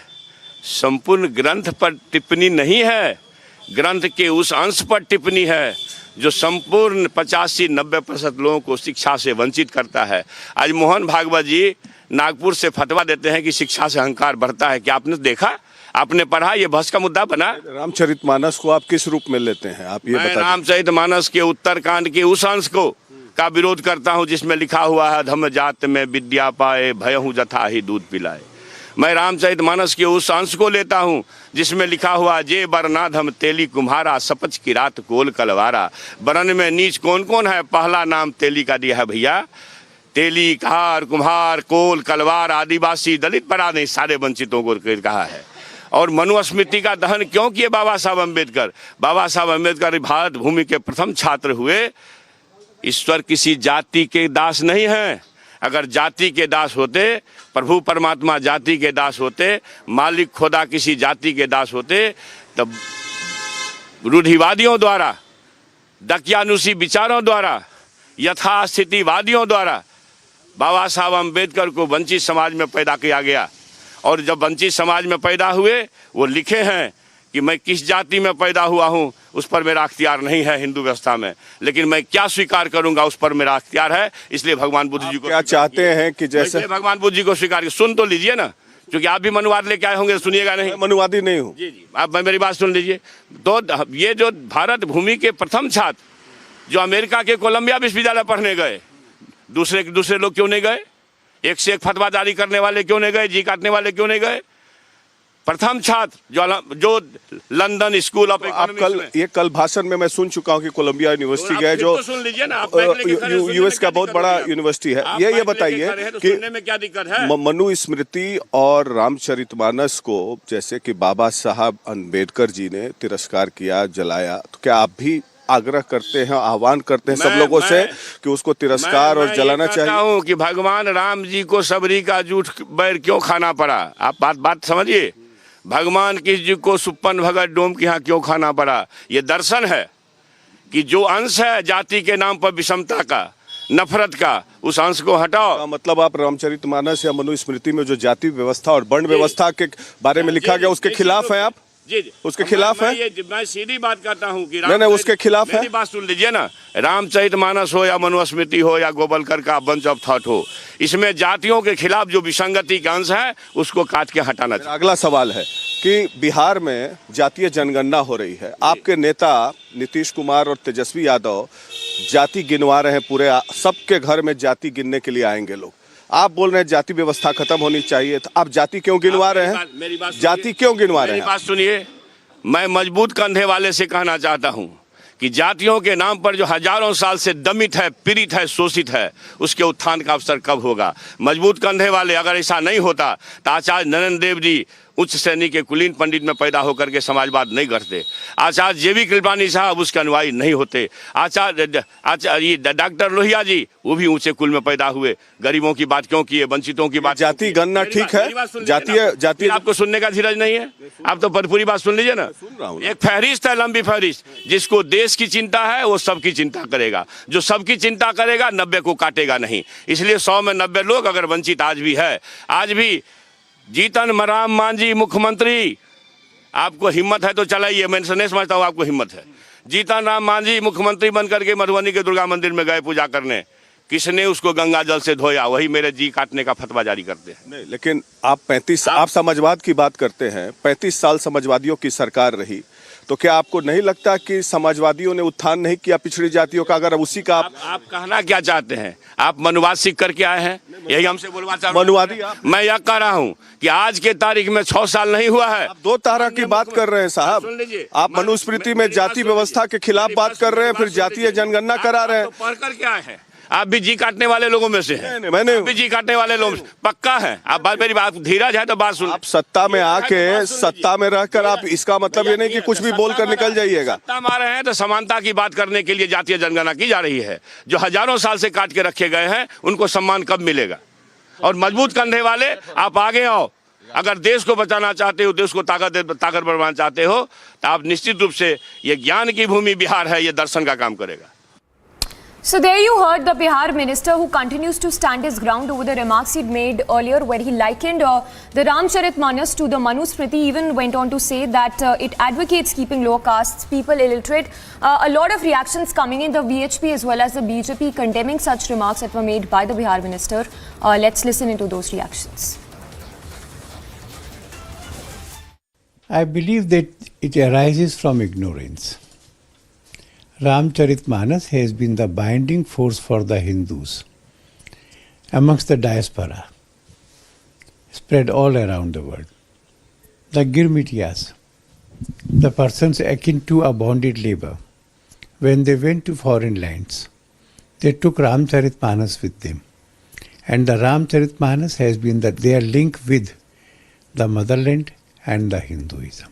संपूर्ण ग्रंथ पर टिप्पणी नहीं है, ग्रंथ के उस अंश पर टिप्पणी है जो संपूर्ण 85-90% लोगों को शिक्षा से वंचित करता है। आज मोहन भागवत जी नागपुर से फतवा देते हैं कि शिक्षा से अहंकार बढ़ता है। क्या आपने देखा? आपने पढ़ा? ये बहस का मुद्दा बना। रामचरितमानस को आप किस रूप में लेते हैं? आप ये बताइए। रामचरितमानस के उत्तरकांड के उस अंश का विरोध करता हूँ जिसमें लिखा हुआ है, धम्म जात में विद्या पाए भयहु जथा ही दूध पिलाए। मैं रामचरितमानस के उस अंश को लेता हूँ जिसमें लिखा हुआ, जे बरनाधम तेली कुम्हारा सपच की रात कोल कलवारा। बरन में नीच कौन कौन है? पहला नाम तेली का दिया है भैया। तेली, कार, कुम्हार, कोल, कलवार, आदिवासी, दलित पर नहीं, सारे वंचितों को कहा है। और मनुस्मृति का दहन क्यों किए बाबा साहब अम्बेडकर? बाबा साहब अम्बेडकर भारत भूमि के प्रथम छात्र हुए। ईश्वर किसी जाति के दास नहीं है। अगर जाति के दास होते, प्रभु परमात्मा जाति के दास होते, मालिक खुदा किसी जाति के दास होते, तब रूढ़िवादियों द्वारा, दकियानुसी विचारों द्वारा, यथास्थितिवादियों द्वारा बाबा साहब अम्बेडकर को वंचित समाज में पैदा किया गया। और जब वंचित समाज में पैदा हुए, वो लिखे हैं कि मैं किस जाति में पैदा हुआ हूँ उस पर मेरा अख्तियार नहीं है हिंदू व्यवस्था में, लेकिन मैं क्या स्वीकार करूंगा उस पर मेरा अख्तियार है। इसलिए भगवान बुद्ध जी को क्या चाहते हैं कि जैसे भगवान बुद्ध जी को स्वीकार, सुन तो लीजिए ना, क्योंकि आप भी मनुवाद लेके आए होंगे, सुनिएगा नहीं? मनुवादी नहीं हूँ। जी, आप मेरी बात सुन लीजिए। तो ये जो भारत भूमि के प्रथम छात्र जो अमेरिका के कोलंबिया विश्वविद्यालय पढ़ने गए, दूसरे लोग क्यों नहीं गए? एक से एक फतवा जारी करने वाले क्यों नहीं गए? जी काटने वाले क्यों नहीं गए? प्रथम छात्र जो लंदन स्कूल ऑफ इकोनॉमिक्स कल भाषण में मैं सुन चुका हूं कि कोलंबिया यूनिवर्सिटी गए, जो सुन लीजिए ना, यूएस का बहुत बड़ा यूनिवर्सिटी है। ये बताइए कि में क्या दिक्कत है? मनुस्मृति और रामचरितमानस को जैसे कि बाबा साहब अम्बेडकर जी ने तिरस्कार किया, जलाया, तो क्या आप भी आग्रह करते हैं, आह्वान करते हैं सब लोगों से कि उसको तिरस्कार और जलाना चाहिए? हूँ कि भगवान राम जी को सबरी का जूठ बैर क्यों खाना पड़ा? आप बात समझिए। भगवान किस जी को सुप्पन भगत डोम के यहाँ क्यों खाना पड़ा? ये दर्शन है कि जो अंश है जाति के नाम पर विषमता का, नफरत का, उस अंश को हटाओ। मतलब आप रामचरितमानस या मनुस्मृति में जो जाति व्यवस्था और वर्ण व्यवस्था के बारे में लिखा गया उसके खिलाफ है आप? जी, उसके खिलाफ है? मैं सीधी बात करता हूँ कि नहीं, उसके खिलाफ है। बात सुन लीजिए ना, रामचरितमानस हो या मनुस्मृति हो या गोबलकर का बंच ऑफ थॉट हो, इसमें जातियों के खिलाफ जो विसंगति का अंश है उसको काट के हटाना चाहिए। अगला सवाल है कि बिहार में जातीय जनगणना हो रही है, आपके नेता नीतीश कुमार और तेजस्वी यादव जाति गिनवा रहे हैं, पूरे सबके घर में जाति गिनने के लिए आएंगे लोग। आप बोल रहे हैं जाति व्यवस्था खत्म होनी चाहिए, तो आप जाति क्यों गिनवा रहे हैं? जाति क्यों गिनवा रहे हैं? मेरी बात सुनिए, मैं मजबूत कंधे वाले से कहना चाहता हूं कि जातियों के नाम पर जो हजारों साल से दमित है, पीड़ित है, शोषित है, उसके उत्थान का अवसर कब होगा? मजबूत कंधे वाले, अगर ऐसा नहीं होता तो आचार्य नरेंद्र देव जी उच्च श्रेणी के कुलीन पंडित में पैदा होकर के समाजवाद नहीं करते। आचार्य जेवी कृपलानी साहब उसके अनुयायी नहीं होते। आचार्य डॉक्टर लोहिया जी वो भी ऊंचे कुल में पैदा हुए। गरीबों की बात क्यों की है, वंचितों की बात। जाति गणना ठीक है, जातीय आपको सुनने का धीरज नहीं है? आप तो पूरी बात सुन लीजिए ना। एक फहरिस्त है, लंबी फहरिस्त। जिसको देश की चिंता है वो सबकी चिंता करेगा। जो सबकी चिंता करेगा 90 को काटेगा नहीं। इसलिए 100 में 90 लोग अगर वंचित आज भी है, आज भी जीतन राम मांझी मुख्यमंत्री, आपको हिम्मत है तो चलाइए, मैं नहीं समझता हूँ आपको हिम्मत है। जीतन राम मांझी मुख्यमंत्री बनकर के मधुबनी के दुर्गा मंदिर में गए पूजा करने, किसने उसको गंगा जल से धोया? वही मेरे जी काटने का फतवा जारी करते हैं। नहीं, लेकिन आप समाजवाद की बात करते हैं। 35 साल समाजवादियों की सरकार रही, तो क्या आपको नहीं लगता कि समाजवादियों ने उत्थान नहीं किया पिछड़ी जातियों का? अगर उसी का आप कहना क्या चाहते हैं? आप मनुवाद सीख करके आए हैं, यही हमसे बोलवा चाहते हैं? मनुवादी मैं यह कह रहा हूं कि आज के तारीख में 6 साल नहीं हुआ है। आप 2 तारा की बात कर रहे हैं साहब। आप मनुस्मृति में जाति व्यवस्था के खिलाफ बात कर रहे हैं, फिर जातीय जनगणना करा रहे हैं। पढ़ कर क्या है? आप भी जी काटने वाले लोगों में से हैं। मैंने भी जी काटने वाले लोग पक्का है। आप मेरी बात धीरज है तो बात सुन। आप सत्ता में आके सत्ता में रहकर आप, इसका मतलब ये नहीं कि कुछ भी बोलकर निकल जाइएगा। सत्ता में आ रहे हैं तो समानता की बात करने के लिए जातीय जनगणना की जा रही है। जो हजारों साल से काट के रखे गए हैं उनको सम्मान कब मिलेगा? और मजबूत कंधे वाले आप आगे आओ। अगर देश को बचाना चाहते हो, देश को ताकतवर बनाना चाहते हो, तो आप निश्चित रूप से ये ज्ञान की भूमि बिहार है, ये दर्शन का काम करेगा। So there you heard the Bihar minister who continues to stand his ground over the remarks he'd made earlier where he likened the Ramcharitmanas to the Manusmriti, even went on to say that it advocates keeping lower castes, people illiterate. A lot of reactions coming in, the VHP as well as the BJP condemning such remarks that were made by the Bihar minister. Let's listen into those reactions. I believe that it arises from ignorance. Ramcharitmanas has been the binding force for the Hindus amongst the diaspora, spread all around the world. The Girmitiyas, the persons akin to a bonded labor, when they went to foreign lands, they took Ramcharitmanas with them. And the Ramcharitmanas has been their link with the motherland and the Hinduism.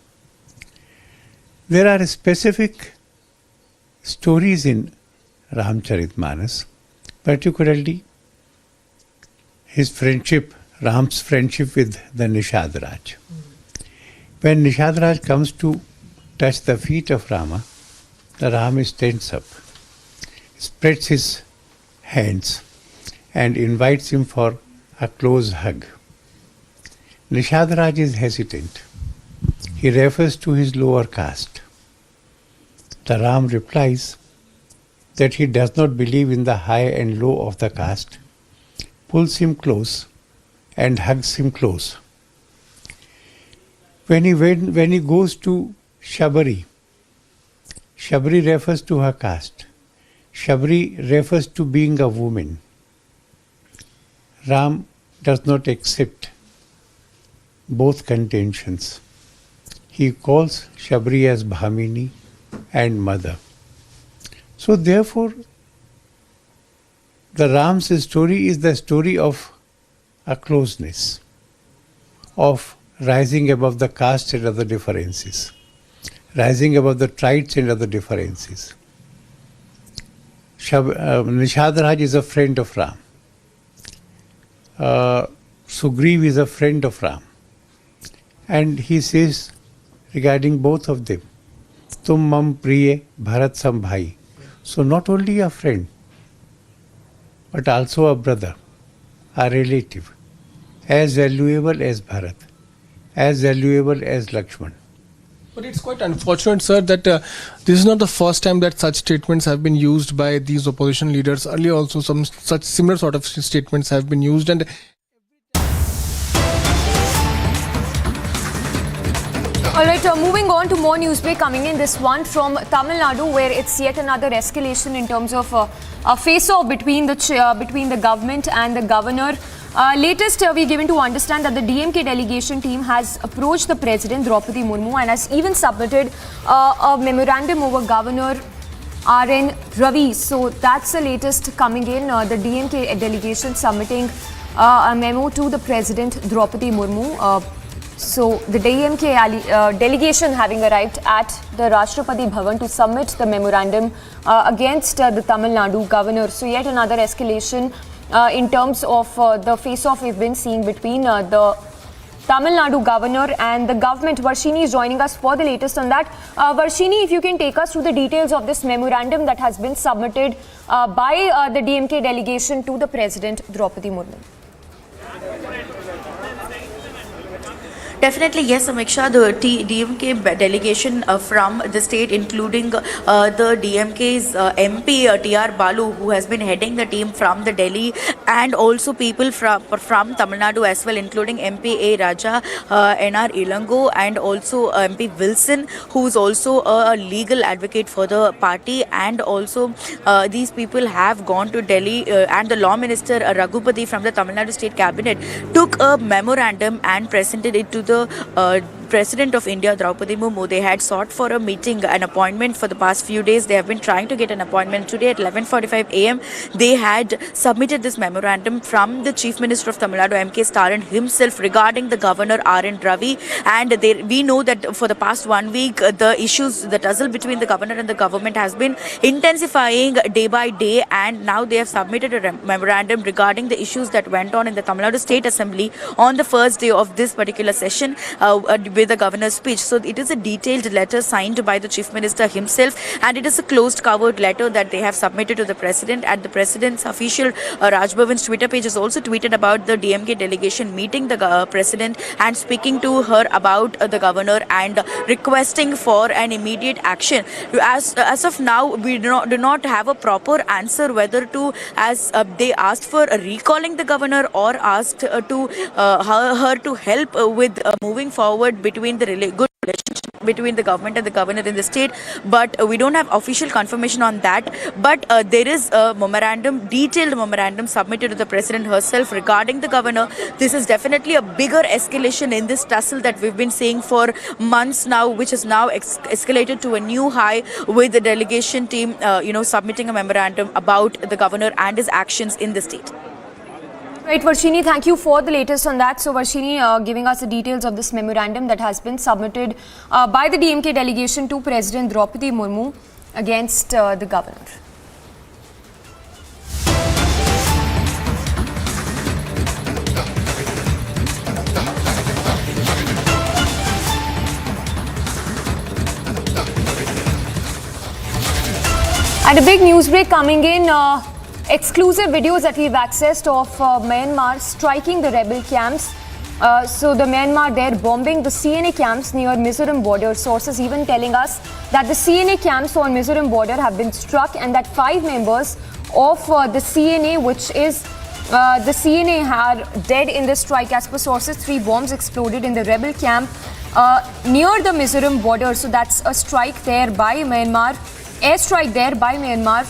There are specific stories in Ramcharitmanas, particularly his friendship, Ram's friendship with the Nishad Raj. When Nishad Raj comes to touch the feet of Rama, the Ram stands up, spreads his hands and invites him for a close hug. Nishad Raj is hesitant. He refers to his lower caste. The Ram replies that he does not believe in the high and low of the caste, pulls him close and hugs him close. When he goes to Shabari, Shabari refers to her caste. Shabari refers to being a woman. Ram does not accept both contentions. He calls Shabari as Bhamini and mother. So therefore, the Ram's story is the story of a closeness, of rising above the caste and other differences, rising above the tribes and other differences. Nishad Raj is a friend of Ram. Sugriv is a friend of Ram. And he says regarding both of them, Tum mam priye Bharat sam bhai. So not only a friend, but also a brother, a relative, as valuable as Bharat, as valuable as Lakshman. But it's quite unfortunate, sir, that this is not the first time that such statements have been used by these opposition leaders. Earlier also some such similar sort of statements have been used. And Alright, moving on to more newsbreak coming in. This one from Tamil Nadu, where it's yet another escalation in terms of a face-off between the government and the governor. Latest, we're given to understand that the DMK delegation team has approached the President, Draupadi Murmu, and has even submitted a memorandum over Governor R.N. Ravi. So that's the latest coming in. The DMK delegation submitting a memo to the President, Draupadi Murmu. So the DMK delegation having arrived at the Rashtrapati Bhavan to submit the memorandum against the Tamil Nadu governor. So yet another escalation in terms of the face-off we've been seeing between the Tamil Nadu governor and the government. Varshini is joining us for the latest on that. Varshini, if you can take us through the details of this memorandum that has been submitted by the DMK delegation to the President Draupadi Murmu. Definitely, yes, Amiksha, the DMK delegation from the state, including the DMK's MP TR Balu, who has been heading the team from the Delhi, and also people from Tamil Nadu as well, including MP A. Raja, NR Ilango, and also MP Wilson, who is also a legal advocate for the party. And also these people have gone to Delhi, and the Law Minister Raghupati from the Tamil Nadu State Cabinet took a memorandum and presented it to the President of India, Draupadi Murmu. They had sought for a meeting, an appointment for the past few days. They have been trying to get an appointment. Today at 11:45 a.m. they had submitted this memorandum from the Chief Minister of Tamil Nadu, M.K. Stalin himself, regarding the Governor R.N. Ravi. And we know that for the past 1 week, the issues, the tussle between the Governor and the government has been intensifying day by day. And now they have submitted a memorandum regarding the issues that went on in the Tamil Nadu State Assembly on the first day of this particular session with the governor's speech. So it is a detailed letter signed by the Chief Minister himself, and it is a closed covered letter that they have submitted to the President. And the President's official Raj Bhavan's Twitter page has also tweeted about the DMK delegation meeting the President and speaking to her about the governor and requesting for an immediate action. As of now, we do not have a proper answer whether to, as they asked for recalling the governor or asked to her to help with moving forward between the good relationship between the government and the governor in the state. But we don't have official confirmation on that. But there is a memorandum, detailed memorandum submitted to the President herself regarding the governor. This is definitely a bigger escalation in this tussle that we've been seeing for months now, which has now escalated to a new high with the delegation team, submitting a memorandum about the governor and his actions in the state. Right, Varshini, thank you for the latest on that. So, Varshini giving us the details of this memorandum that has been submitted by the DMK delegation to President Draupadi Murmu against the governor. And a big news break coming in. Exclusive videos that we've accessed of Myanmar striking the rebel camps. So the Myanmar there bombing the CNA camps near Mizoram border. Sources even telling us that the CNA camps on Mizoram border have been struck, and that 5 members of the CNA, which is the CNA, are dead in the strike. As per sources, 3 bombs exploded in the rebel camp near the Mizoram border. So that's a strike there by Myanmar, airstrike there by Myanmar.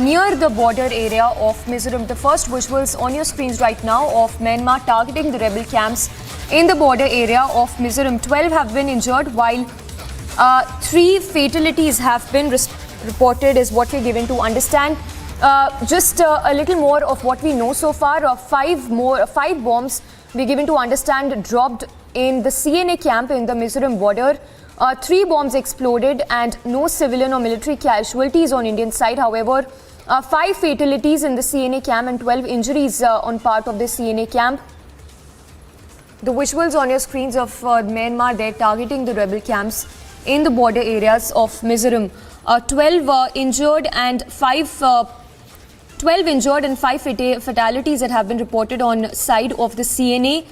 Near the border area of Mizoram. The first visuals on your screens right now of Myanmar targeting the rebel camps in the border area of Mizoram. 12 have been injured, while 3 fatalities have been reported, is what we're given to understand. Just a little more of what we know so far. 5 bombs we're given to understand dropped in the CNA camp in the Mizoram border. 3 bombs exploded and no civilian or military casualties on Indian side. However, 5 fatalities in the CNA camp and 12 injuries on part of the CNA camp. The visuals on your screens of Myanmar, they're targeting the rebel camps in the border areas of Mizoram. 12 injured and 5 fatalities that have been reported on side of the CNA.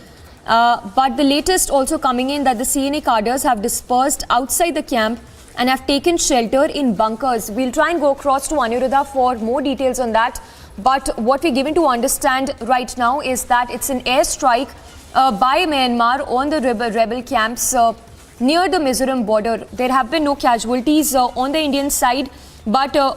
But the latest also coming in that the CNA cadres have dispersed outside the camp and have taken shelter in bunkers. We'll try and go across to Aniruddha for more details on that. But what we're given to understand right now is that it's an airstrike by Myanmar on the rebel camps near the Mizoram border. There have been no casualties on the Indian side, but on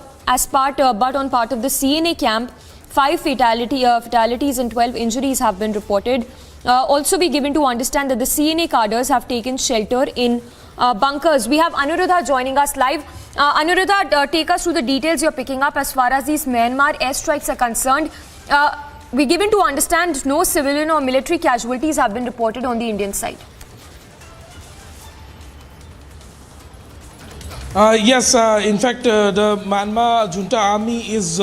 part of the CNA camp, 5 fatalities and 12 injuries have been reported. Also be given to understand that the CNA cadres have taken shelter in bunkers. We have Aniruddha joining us live. Aniruddha, take us through the details you're picking up as far as these Myanmar airstrikes are concerned. We're given to understand no civilian or military casualties have been reported on the Indian side. Yes, in fact, the Myanmar junta army is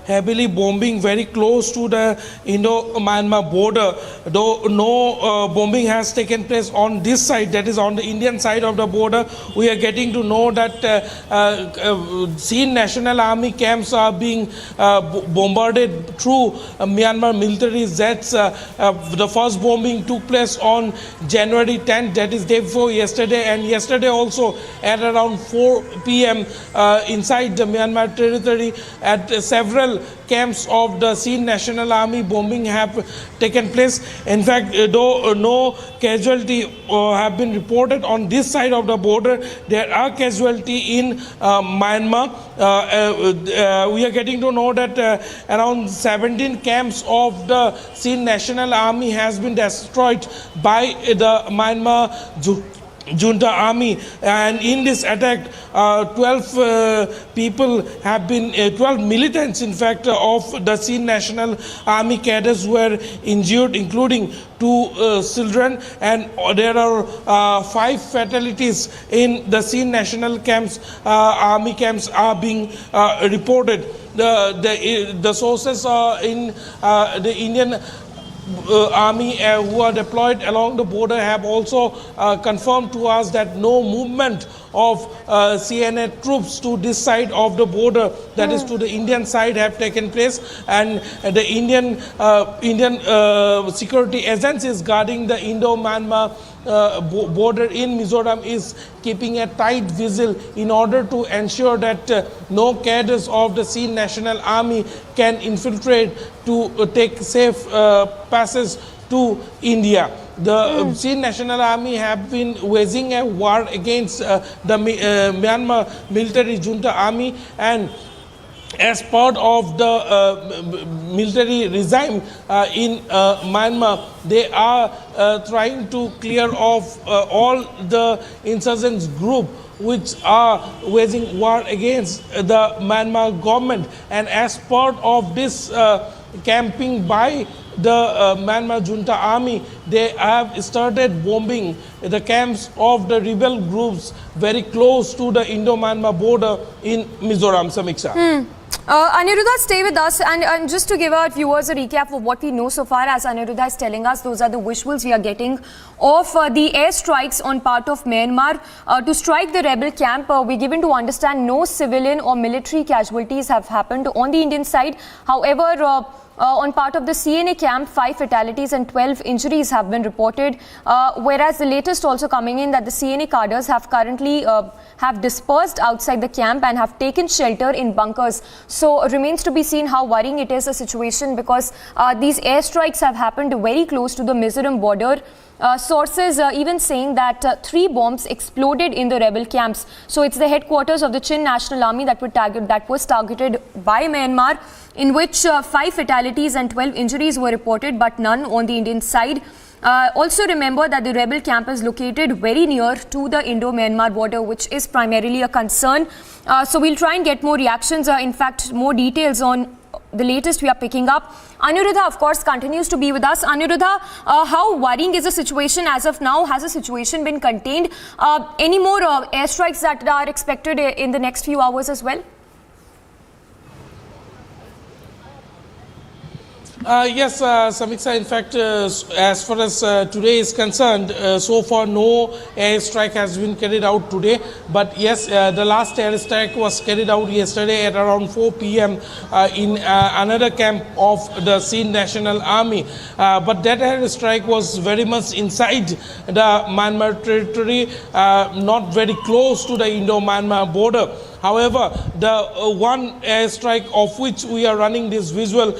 heavily bombing very close to the Indo-Myanmar border. Though no bombing has taken place on this side, that is on the Indian side of the border, we are getting to know that Sin National Army camps are being bombarded through Myanmar military jets. The first bombing took place on January 10th, that is day before yesterday, and yesterday also at around 4 p.m. inside the Myanmar territory at several camps of the Sin National Army bombing have taken place. In fact, though no casualty have been reported on this side of the border, there are casualty in Myanmar. We are getting to know that around 17 camps of the Sin National Army has been destroyed by the Myanmar junta army, and in this attack 12 people have been 12 militants in fact of the Sin National Army cadres were injured, including 2 children, and there are 5 fatalities in the Sin National camps. Army camps are being reported. The sources in the Indian army who are deployed along the border have also confirmed to us that no movement of CNA troops to this side of the border, that is to the Indian side, have taken place, and the Indian security agencies guarding the Indo-Myanmar border in Mizoram is keeping a tight vigil in order to ensure that no cadres of the Sin National Army can infiltrate to take safe passage to India. The Sin National Army have been waging a war against the Myanmar military junta army, and as part of the military regime in Myanmar, they are trying to clear off all the insurgents group which are waging war against the Myanmar government. And as part of this camping by the Myanmar junta army, they have started bombing the camps of the rebel groups very close to the Indo-Myanmar border in Mizoram. Samiksha. Aniruddha, stay with us, and just to give our viewers a recap of what we know so far, as Aniruddha is telling us, those are the visuals we are getting of the airstrikes on part of Myanmar to strike the rebel camp. We're given to understand no civilian or military casualties have happened on the Indian side. However, on part of the CNA camp, 5 fatalities and 12 injuries have been reported, whereas the latest also coming in that the CNA cadres have currently have dispersed outside the camp and have taken shelter in bunkers. So it remains to be seen how worrying it is a situation, because these airstrikes have happened very close to the Mizoram border. Sources even saying that 3 bombs exploded in the rebel camps. So it's the headquarters of the Sin National Army that was targeted by Myanmar, in which 5 fatalities and 12 injuries were reported, but none on the Indian side. Also remember that the rebel camp is located very near to the Indo-Myanmar border, which is primarily a concern. So we'll try and get more reactions, in fact more details on the latest we are picking up. Aniruddha, of course, continues to be with us. Aniruddha, how worrying is the situation as of now? Has the situation been contained? Any more airstrikes that are expected in the next few hours as well? Yes, Samiksha, in fact, as far as today is concerned, so far no airstrike has been carried out today. But yes, the last airstrike was carried out yesterday at around 4 p.m. In another camp of the Sin National Army. But that airstrike was very much inside the Myanmar territory, not very close to the Indo-Myanmar border. However, the one airstrike of which we are running this visuals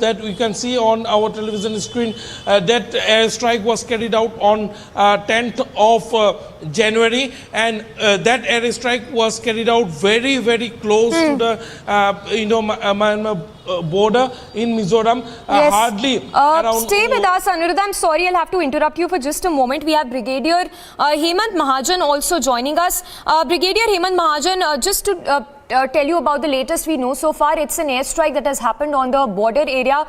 that we can see on our television screen, that airstrike was carried out on 10th of January, and that airstrike was carried out very, very close to the Myanmar border in Mizoram. Yes. Hardly around... Stay with us, Aniruddha. I'm sorry, I'll have to interrupt you for just a moment. We have Brigadier Hemant Mahajan also joining us. Brigadier Hemant Mahajan, just to tell you about the latest we know so far. It's an airstrike that has happened on the border area,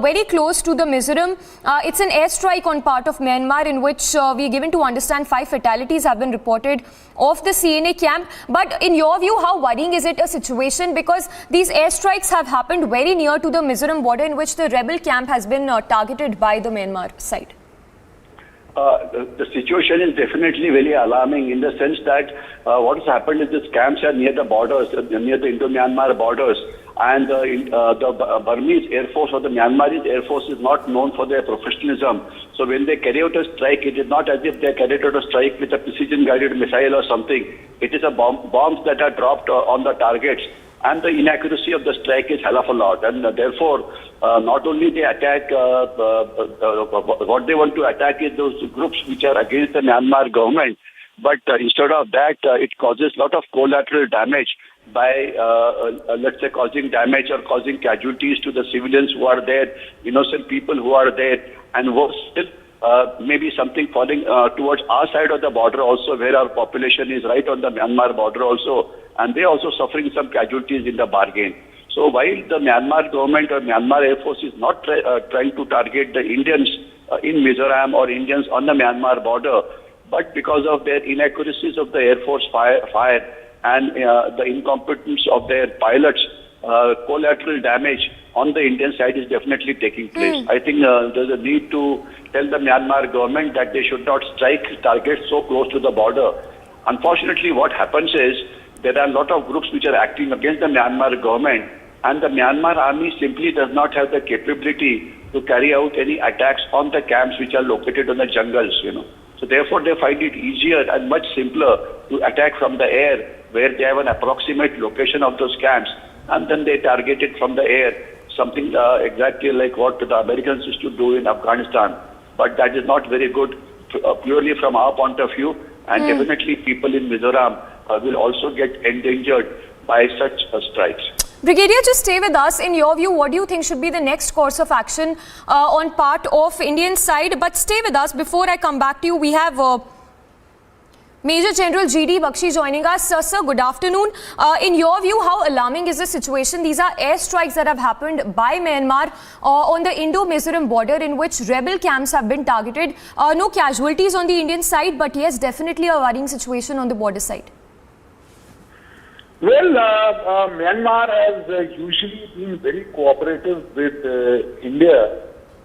very close to the Mizoram. It's an airstrike on part of Myanmar in which we are given to understand 5 fatalities have been reported of the CNA camp. But in your view, how worrying is it a situation? Because these airstrikes have happened very near to the Mizoram border in which the rebel camp has been targeted by the Myanmar side. The situation is definitely very alarming in the sense that what has happened is these camps are near the borders, near the Indo-Myanmar borders, and the Burmese Air Force or the Myanmarese Air Force is not known for their professionalism. So when they carry out a strike, it is not as if they carried out a strike with a precision-guided missile or something. It is a bombs that are dropped on the targets, and the inaccuracy of the strike is hell of a lot. And therefore, not only they attack, what they want to attack is those groups which are against the Myanmar government, but instead of that, it causes a lot of collateral damage by, let's say, causing damage or causing casualties to the civilians who are there, innocent people who are there, and worse still, maybe something falling towards our side of the border also, where our population is right on the Myanmar border also, and they also suffering some casualties in the bargain. So while the Myanmar government or Myanmar Air Force is not trying to target the Indians in Mizoram or Indians on the Myanmar border, but because of their inaccuracies of the Air Force fire and the incompetence of their pilots, collateral damage on the Indian side is definitely taking place. I think there's a need to tell the Myanmar government that they should not strike targets so close to the border. Unfortunately, what happens is there are a lot of groups which are acting against the Myanmar government, and the Myanmar army simply does not have the capability to carry out any attacks on the camps which are located in the jungles, So therefore, they find it easier and much simpler to attack from the air, where they have an approximate location of those camps, and then they target it from the air, something exactly like what the Americans used to do in Afghanistan. But that is not very good, purely from our point of view, and definitely people in Mizoram will also get endangered by such strikes. Brigadier, just stay with us. In your view, what do you think should be the next course of action on part of Indian side? But stay with us. Before I come back to you, we have Major General G.D. Buxar joining us. Sir, good afternoon. In your view, how alarming is the situation? These are airstrikes that have happened by Myanmar on the Indo-Mizoram border in which rebel camps have been targeted. No casualties on the Indian side, but yes, definitely a worrying situation on the border side. Well, Myanmar has usually been very cooperative with India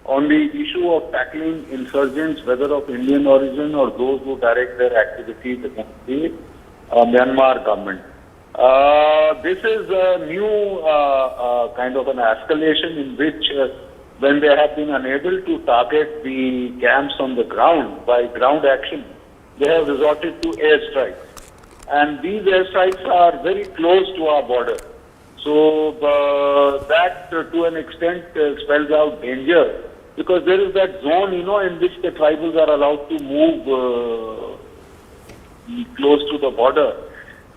on the issue of tackling insurgents, whether of Indian origin or those who direct their activities against the Myanmar government. This is a new kind of an escalation in which when they have been unable to target the camps on the ground by ground action, they have resorted to airstrikes. And these airstrikes are very close to our border. So that to an extent spells out danger, because there is that zone, in which the tribals are allowed to move close to the border,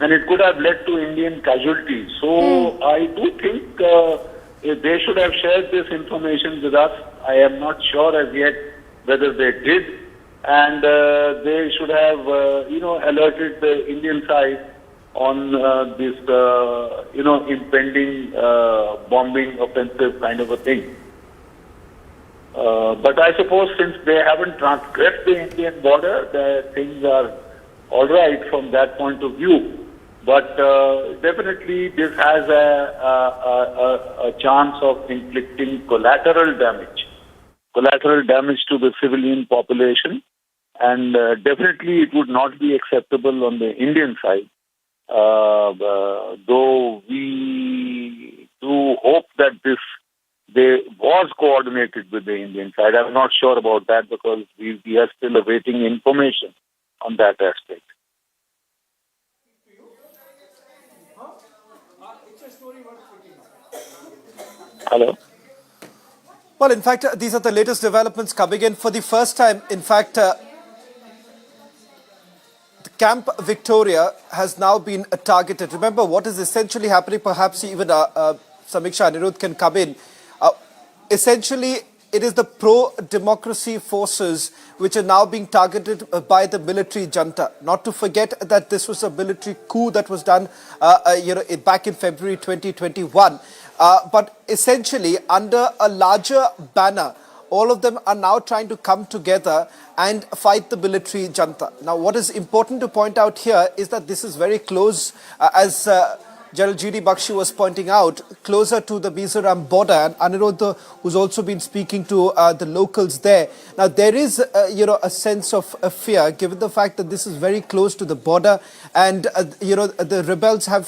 and it could have led to Indian casualties. So I do think they should have shared this information with us. I am not sure as yet whether they did, and they should have, alerted the Indian side on this, impending bombing offensive kind of a thing. But I suppose since they haven't transgressed the Indian border, things are all right from that point of view. But definitely this has a chance of inflicting collateral damage to the civilian population. And definitely it would not be acceptable on the Indian side. Though we do hope that they was coordinated with the Indian side. I'm not sure about that because we are still awaiting information on that aspect. Hello? Well, in fact, these are the latest developments coming in for the first time. In fact, the Camp Victoria has now been targeted. Remember what is essentially happening, perhaps even Samiksha Anirudh can come in. Essentially, it is the pro-democracy forces which are now being targeted by the military junta. Not to forget that this was a military coup that was done back in February 2021. But essentially, under a larger banner, all of them are now trying to come together and fight the military junta. Now, what is important to point out here is that this is very close, as General G.D. Buxar was pointing out, closer to the Mizoram border. And Aniruddha, who's also been speaking to the locals there. Now, there is, a sense of fear, given the fact that this is very close to the border. And, the rebels have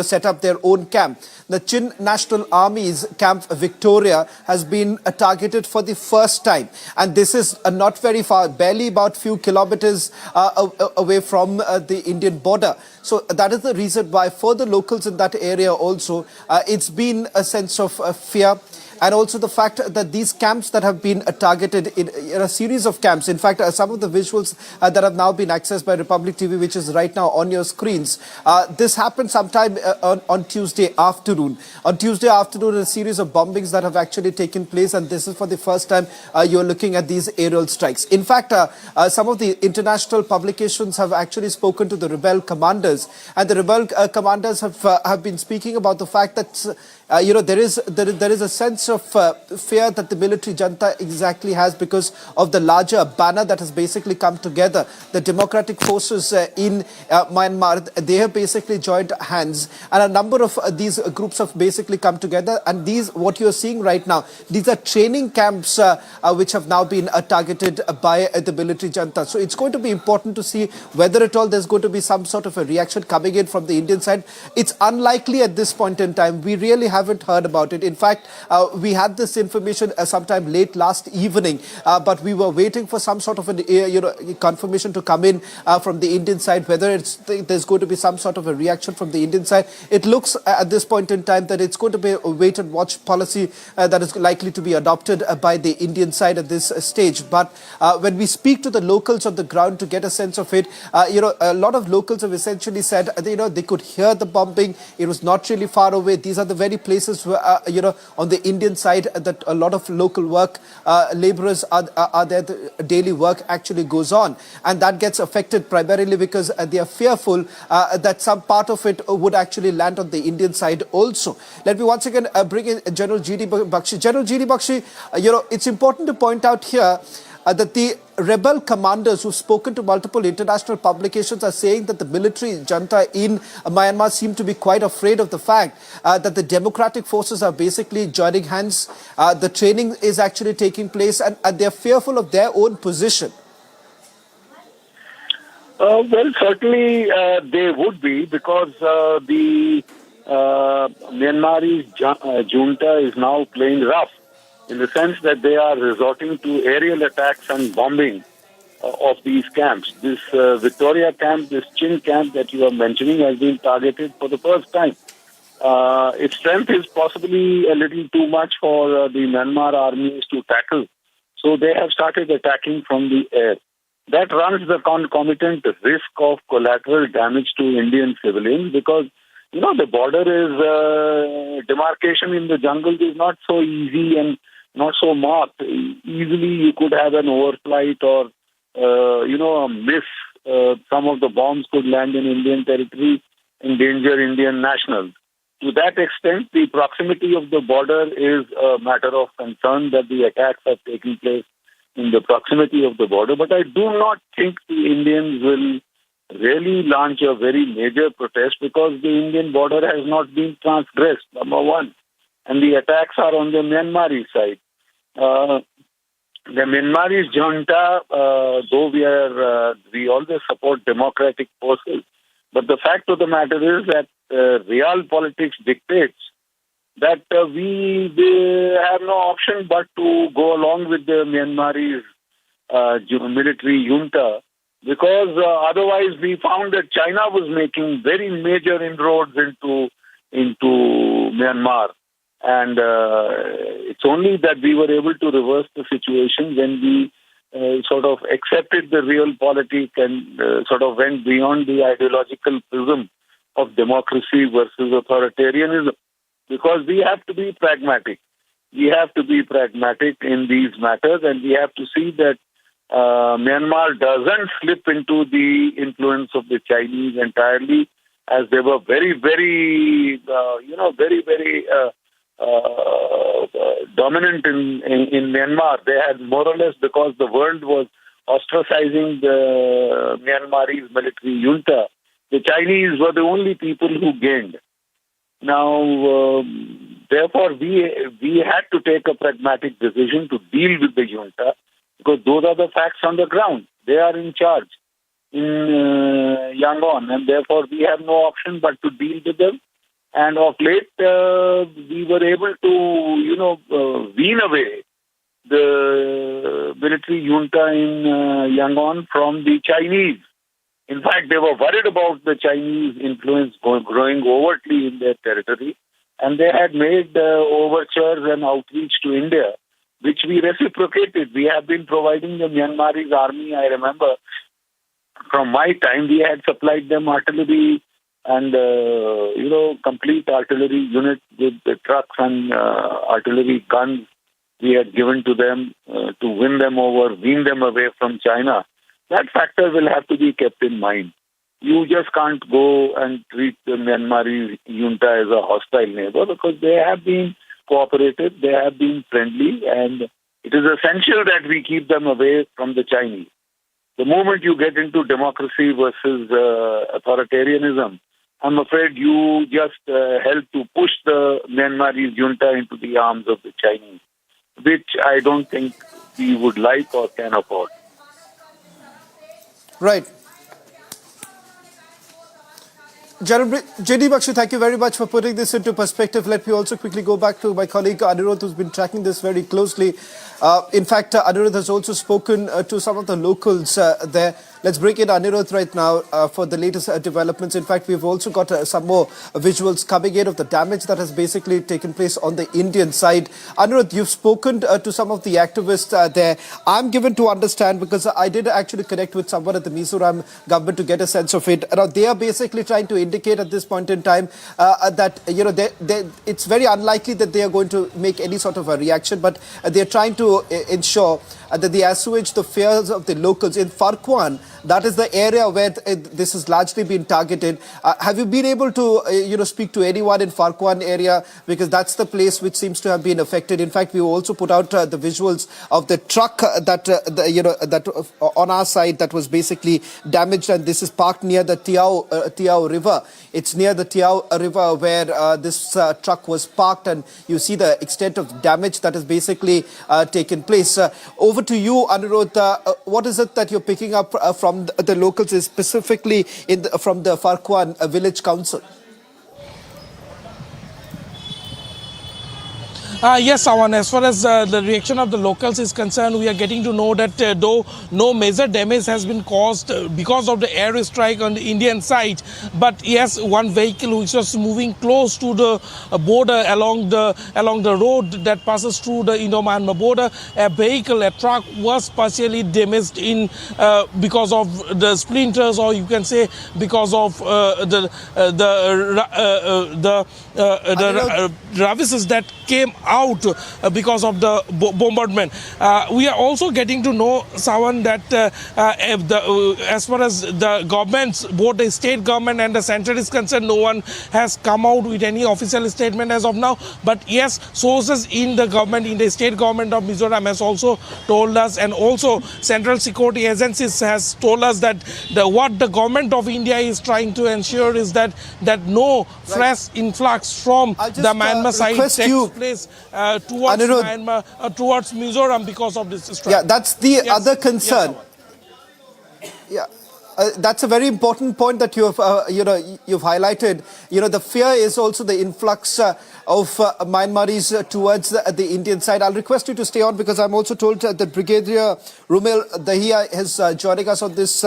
set up their own camp. The Chin National Army's Camp Victoria has been targeted for the first time. And this is not very far, barely about few kilometers away from the Indian border. So that is the reason why for the locals in that area also, it's been a sense of fear. And also the fact that these camps that have been targeted in a series of camps, in fact, some of the visuals that have now been accessed by Republic TV, which is right now on your screens, this happened sometime on Tuesday afternoon. On Tuesday afternoon, a series of bombings that have actually taken place, and this is for the first time you're looking at these aerial strikes. In fact, some of the international publications have actually spoken to the rebel commanders, and the rebel commanders have been speaking about the fact that there is a sense of fear that the military junta exactly has because of the larger banner that has basically come together. The democratic forces in Myanmar, they have basically joined hands, and a number of these groups have basically come together. And these, what you're seeing right now, these are training camps which have now been targeted by the military junta. So it's going to be important to see whether at all there's going to be some sort of a reaction coming in from the Indian side. It's unlikely at this point in time. We really haven't heard about it. In fact, we had this information sometime late last evening, but we were waiting for some sort of a confirmation to come in from the Indian side, whether there's going to be some sort of a reaction from the Indian side. It looks at this point in time that it's going to be a wait and watch policy that is likely to be adopted by the Indian side at this stage. But when we speak to the locals on the ground to get a sense of it, a lot of locals have essentially said, they could hear the bombing. It was not really far away. These are the very places where, on the Indian side that a lot of local work, laborers are there, the daily work actually goes on. And that gets affected primarily because they are fearful that some part of it would actually land on the Indian side also. Let me once again bring in General G.D. Buxar. General G.D. Buxar, it's important to point out here that the rebel commanders who've spoken to multiple international publications are saying that the military junta in Myanmar seem to be quite afraid of the fact that the democratic forces are basically joining hands. The training is actually taking place, and they're fearful of their own position. Well, certainly they would be, because the Myanmarese junta is now playing rough, in the sense that they are resorting to aerial attacks and bombing of these camps. This Victoria camp, this Chin camp that you are mentioning, has been targeted for the first time. Its strength is possibly a little too much for the Myanmar armies to tackle. So they have started attacking from the air. That runs the concomitant risk of collateral damage to Indian civilians, because the border is, demarcation in the jungle is not so easy and not so marked. Easily you could have an overflight or, a miss. Some of the bombs could land in Indian territory, endanger Indian nationals. To that extent, the proximity of the border is a matter of concern, that the attacks are taking place in the proximity of the border. But I do not think the Indians will really launch a very major protest, because the Indian border has not been transgressed, number one. And the attacks are on the Myanmari side. The Myanmarese junta, though we always support democratic forces, but the fact of the matter is that real politics dictates that we have no option but to go along with the Myanmarese military junta, because otherwise we found that China was making very major inroads into Myanmar. And it's only that we were able to reverse the situation when we sort of accepted the realpolitik and sort of went beyond the ideological prism of democracy versus authoritarianism. Because we have to be pragmatic. we have to be pragmatic in these matters, and we have to see that Myanmar doesn't slip into the influence of the Chinese entirely, as they were very, very, dominant in Myanmar. They had more or less, because the world was ostracizing the Myanmarese military junta, the Chinese were the only people who gained. Now, therefore, we had to take a pragmatic decision to deal with the junta, because those are the facts on the ground. They are in charge in Yangon, and therefore we have no option but to deal with them. And of late, we were able to, wean away the military junta in Yangon from the Chinese. In fact, they were worried about the Chinese influence growing overtly in their territory, and they had made overtures and outreach to India, which we reciprocated. We have been providing the Myanmarese army, I remember, from my time, we had supplied them artillery and, complete artillery unit with the trucks and artillery guns we had given to them to win them over, wean them away from China. That factor will have to be kept in mind. You just can't go and treat the Myanmarese junta as a hostile neighbor, because they have been cooperative, they have been friendly, and it is essential that we keep them away from the Chinese. The moment you get into democracy versus authoritarianism, I'm afraid you just help to push the Myanmarese junta into the arms of the Chinese, which I don't think we would like or can afford. Right. General J.D. Buxar, thank you very much for putting this into perspective. Let me also quickly go back to my colleague Anirudh, who's been tracking this very closely. In fact, Anirudh has also spoken to some of the locals there. Let's bring in Anirudh right now for the latest developments. In fact, we've also got some more visuals coming in of the damage that has basically taken place on the Indian side. Anirudh, you've spoken to some of the activists there. I'm given to understand, because I did actually connect with someone at the Mizoram government to get a sense of it. Now, they are basically trying to indicate at this point in time that it's very unlikely that they are going to make any sort of a reaction, but they are trying to ensure that they assuage the fears of the locals in Farkwan. That is the area where this has largely been targeted. Have you been able to speak to anyone in Farkwan area, because that's the place which seems to have been affected? In fact, we also put out the visuals of the truck that on our side that was basically damaged, and this is parked near the Tiao River. It's near the Tiao River where this truck was parked, and you see the extent of damage that has basically taken place. Over to you, Anirudh. What is it that you're picking up from the locals, specifically from the Farkwan Village Council? Yes, Awan, as far as the reaction of the locals is concerned, we are getting to know that though no major damage has been caused because of the airstrike on the Indian side, but yes, one vehicle which was moving close to the border along the road that passes through the Indo-Myanmar border, a truck was partially damaged in because of the splinters, or you can say because of the ravises that came out because of the bombardment. We are also getting to know, Sawan, that as far as the governments, both the state government and the central is concerned, no one has come out with any official statement as of now. But yes, sources in the government, in the state government of Mizoram has also told us, and also central security agencies has told us that what the government of India is trying to ensure is that no fresh influx from the Myanmar side takes place towards Myanmar, towards Mizoram because of this strike. Yeah, that's the other concern. Yes, that's a very important point that you've highlighted. The fear is also the influx of Myanmaris towards the Indian side. I'll request you to stay on, because I'm also told that Brigadier Rumel Dahiya is joining us on this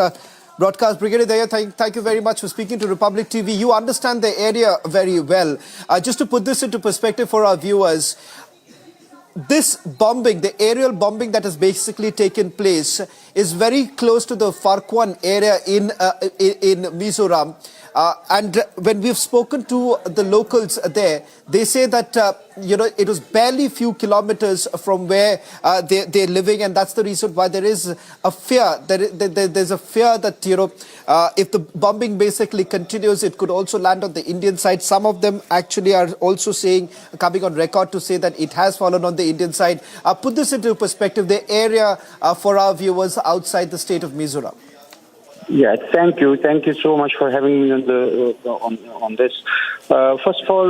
broadcast. Brigadier Dahiya, thank you very much for speaking to Republic TV. You understand the area very well. Just to put this into perspective for our viewers, this bombing, the aerial bombing that has basically taken place, is very close to the Farkwan area in Mizoram. And when we've spoken to the locals there, they say that, it was barely few kilometers from where they're living, and that's the reason why there is a fear. There's a fear that, if the bombing basically continues, it could also land on the Indian side. Some of them actually are also coming on record to say that it has fallen on the Indian side. Put this into perspective, the area for our viewers outside the state of Mizoram. Yeah, thank you so much for having me on this. First of all,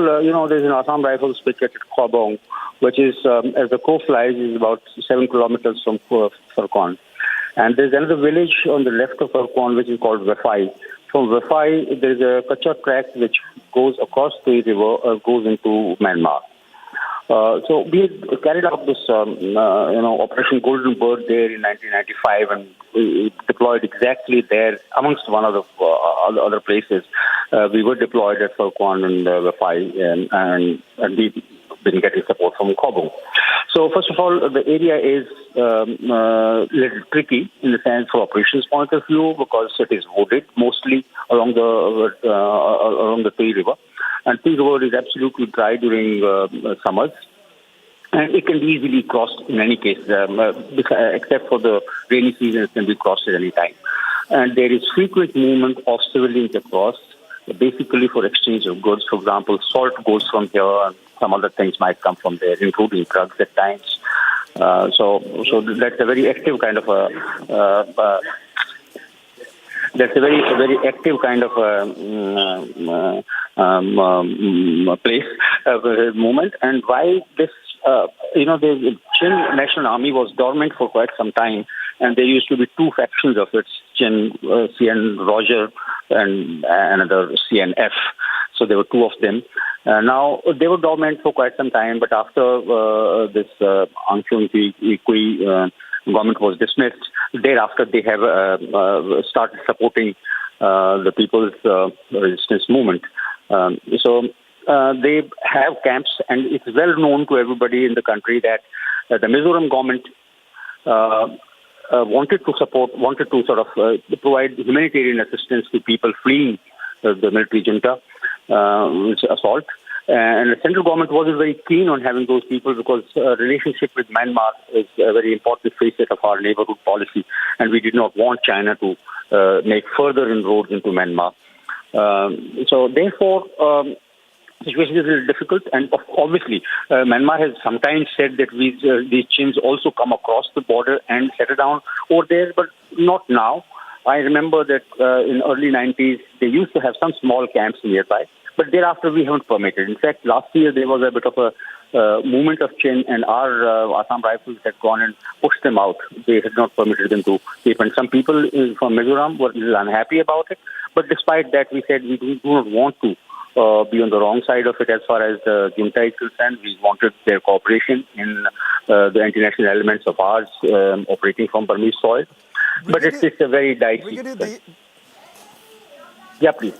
there's an Assam Rifles picket at Khobong, which is, as the crow flies, is about 7 kilometers from Farkon. And there's another village on the left of Farkon, which is called Wafai. From Wafai, there's a Kacha track which goes across the river, goes into Myanmar. So we carried out this, Operation Golden Bird there in 1995, and we deployed exactly there, amongst one of the other places. We were deployed at Farkon and Wafai, and we've been getting support from Khobong. So first of all, the area is a little tricky in the sense for operations point of view, because it is wooded mostly along the Tui River. And Tui River is absolutely dry during summers. And it can be easily crossed in any case, except for the rainy season, it can be crossed at any time. And there is frequent movement of civilians across, basically for exchange of goods. For example, salt goes from here, and some other things might come from there, including drugs at times. So that's a very active kind of very active kind of place, movement. And why this, the Chin National Army was dormant for quite some time, and there used to be two factions of it, Chin, CN Roger, and another CNF. So there were two of them. Now, they were dormant for quite some time, but after this Aung San Suu Kyi government was dismissed, thereafter they have started supporting the people's resistance movement. So they have camps, and it's well known to everybody in the country that the Mizoram government wanted to sort of provide humanitarian assistance to people fleeing the military junta assault. And the central government wasn't very keen on having those people, because relationship with Myanmar is a very important facet of our neighborhood policy, and we did not want China to make further inroads into Myanmar. So therefore, situation is a little difficult, and obviously Myanmar has sometimes said that these Chins also come across the border and settle down over there, but not now. I remember that in early 90s, they used to have some small camps nearby, but thereafter we haven't permitted. In fact, last year there was a bit of a movement of Chin, and our Assam Rifles had gone and pushed them out. They had not permitted them to keep, and some people from Mizoram were a little unhappy about it. But despite that, we said we do not want to be on the wrong side of it as far as the junta is concerned. We wanted their cooperation in the international elements of ours operating from Burmese soil. But it's a very dicey. Yeah, please.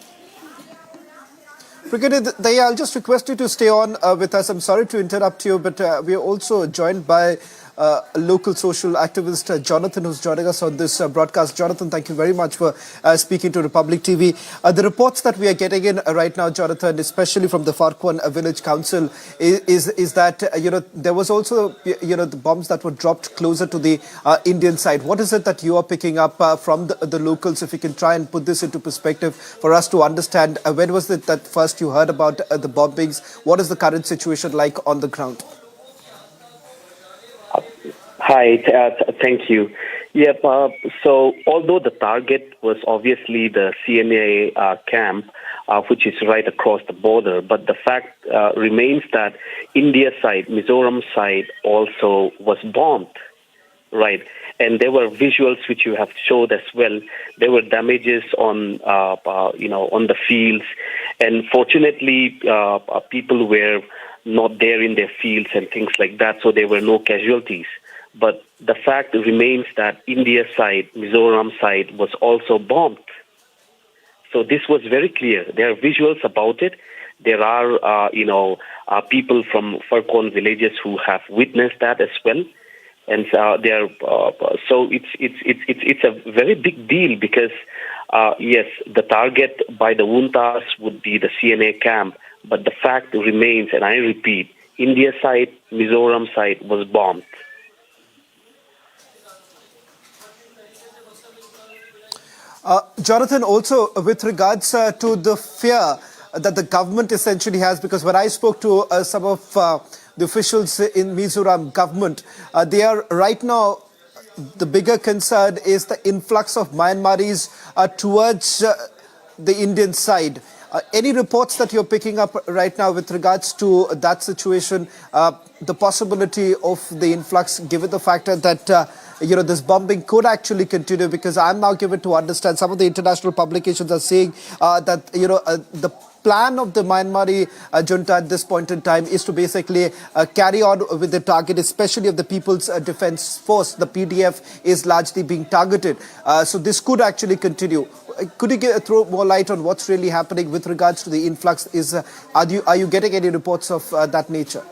Brigadier Daya, I'll just request you to stay on with us. I'm sorry to interrupt you, but we are also joined by a local social activist, Jonathan, who's joining us on this broadcast. Jonathan, thank you very much for speaking to Republic TV. The reports that we are getting in right now, Jonathan, especially from the Farkon Village Council, is that, there was also, the bombs that were dropped closer to the Indian side. What is it that you are picking up from the locals? If you can try and put this into perspective for us to understand, when was it that first you heard about the bombings? What is the current situation like on the ground? Hi, thank you. Yeah, so although the target was obviously the CNA camp, which is right across the border, but the fact remains that India side, Mizoram side also was bombed, right? And there were visuals which you have showed as well. There were damages on, on the fields, and fortunately, people were not there in their fields and things like that, so there were no casualties. But the fact remains that India side, Mizoram side was also bombed. So this was very clear. There are visuals about it. There are, people from Farkon villages who have witnessed that as well. And they are so it's a very big deal because yes, the target by the juntas would be the CNA camp, but the fact remains, and I repeat, India side, Mizoram side was bombed. Jonathan, also with regards to the fear that the government essentially has, because when I spoke to some of the officials in Mizoram government, they are right now, the bigger concern is the influx of Myanmaris towards the Indian side. Any reports that you're picking up right now with regards to that situation, the possibility of the influx, given the fact that this bombing could actually continue? Because I'm now given to understand some of the international publications are saying that the plan of the Myanmari junta at this point in time is to basically carry on with the target, especially of the People's Defence Force. The PDF is largely being targeted. So this could actually continue. Could you throw more light on what's really happening with regards to the influx? Are you getting any reports of that nature?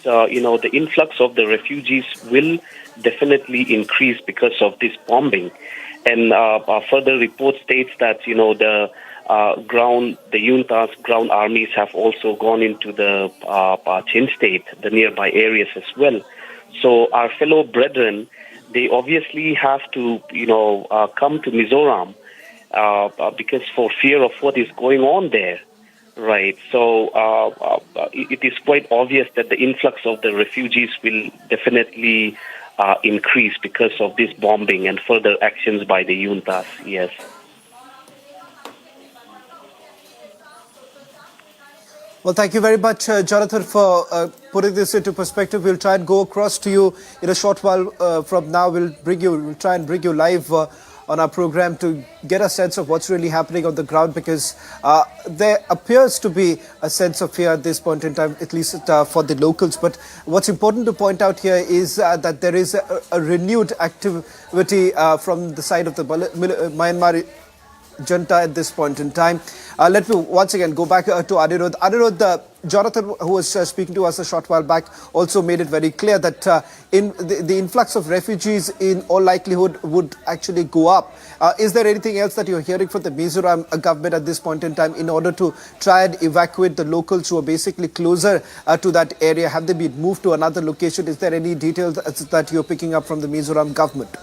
The influx of the refugees will definitely increase because of this bombing. And further report states that, the junta's ground armies have also gone into the Chin state, the nearby areas as well. So our fellow brethren, they obviously have to, come to Mizoram because for fear of what is going on there. Right. So it is quite obvious that the influx of the refugees will definitely increase because of this bombing and further actions by the juntas. Yes. Well, thank you very much, Jonathan, for putting this into perspective. We'll try and go across to you in a short while from now. We'll try and bring you live on our program to get a sense of what's really happening on the ground, because there appears to be a sense of fear at this point in time, at least for the locals. But what's important to point out here is that there is a renewed activity from the side of the Myanmar junta at this point in time. Let me once again go back to Anirudh. Anirudh, Jonathan, who was speaking to us a short while back, also made it very clear that in the influx of refugees in all likelihood would actually go up. Is there anything else that you're hearing from the Mizoram government at this point in time in order to try and evacuate the locals who are basically closer to that area? Have they been moved to another location? Is there any details that you're picking up from the Mizoram government?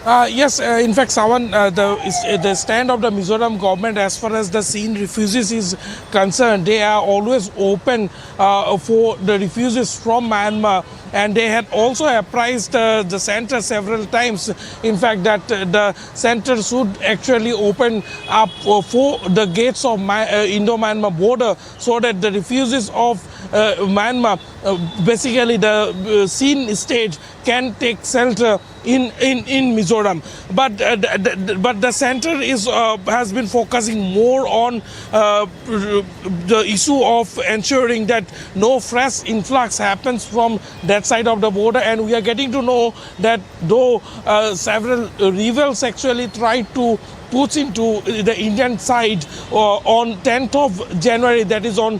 Yes, in fact, Sawan, the stand of the Mizoram government as far as the seen refugees is concerned, they are always open for the refugees from Myanmar, and they had also apprised the center several times, in fact, that the center should actually open up for the gates of Indo-Myanmar border so that the refugees of Myanmar, basically the seen state, can take shelter in Mizoram. But the center has been focusing more on the issue of ensuring that no fresh influx happens from that side of the border. And we are getting to know that though several rebels actually tried to push into the Indian side on 10th of January, that is on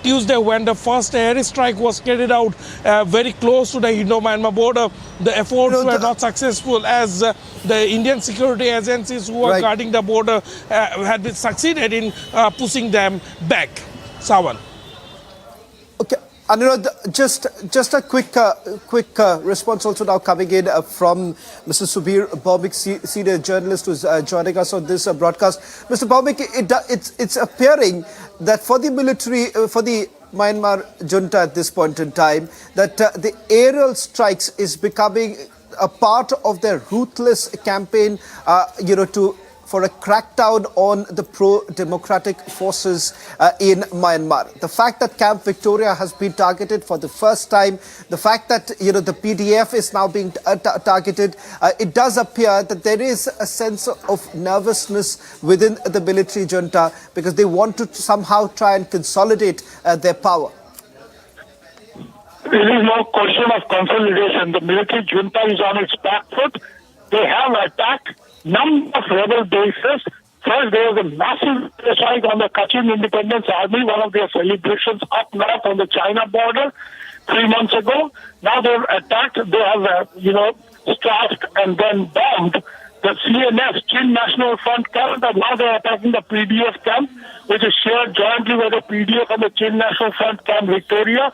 Tuesday, when the first airstrike was carried out very close to the Indo-Myanmar border. The efforts were not successful as the Indian security agencies who are guarding the border had been succeeded in pushing them back. Sawan. Okay. Anirudh, just a quick response also now coming in from Mr. Subir Bhaumik, senior journalist who's joining us on this broadcast. Mr. Bhaumik, it's appearing that for the military, for the Myanmar junta at this point in time, that the aerial strikes is becoming a part of their ruthless campaign, for a crackdown on the pro-democratic forces in Myanmar. The fact that Camp Victoria has been targeted for the first time, the fact that the PDF is now being targeted, it does appear that there is a sense of nervousness within the military junta because they want to somehow try and consolidate their power. There is no question of consolidation. The military junta is on its back foot. They have attacked number of rebel bases First, there was a massive strike on the Kachin Independence Army, one of their celebrations up north on the China border 3 months ago. Now they've attacked, they have, strafed and then bombed the CNF, Chin National Front camp, and now they're attacking the PDF camp, which is shared jointly by the PDF and the Chin National Front camp Victoria.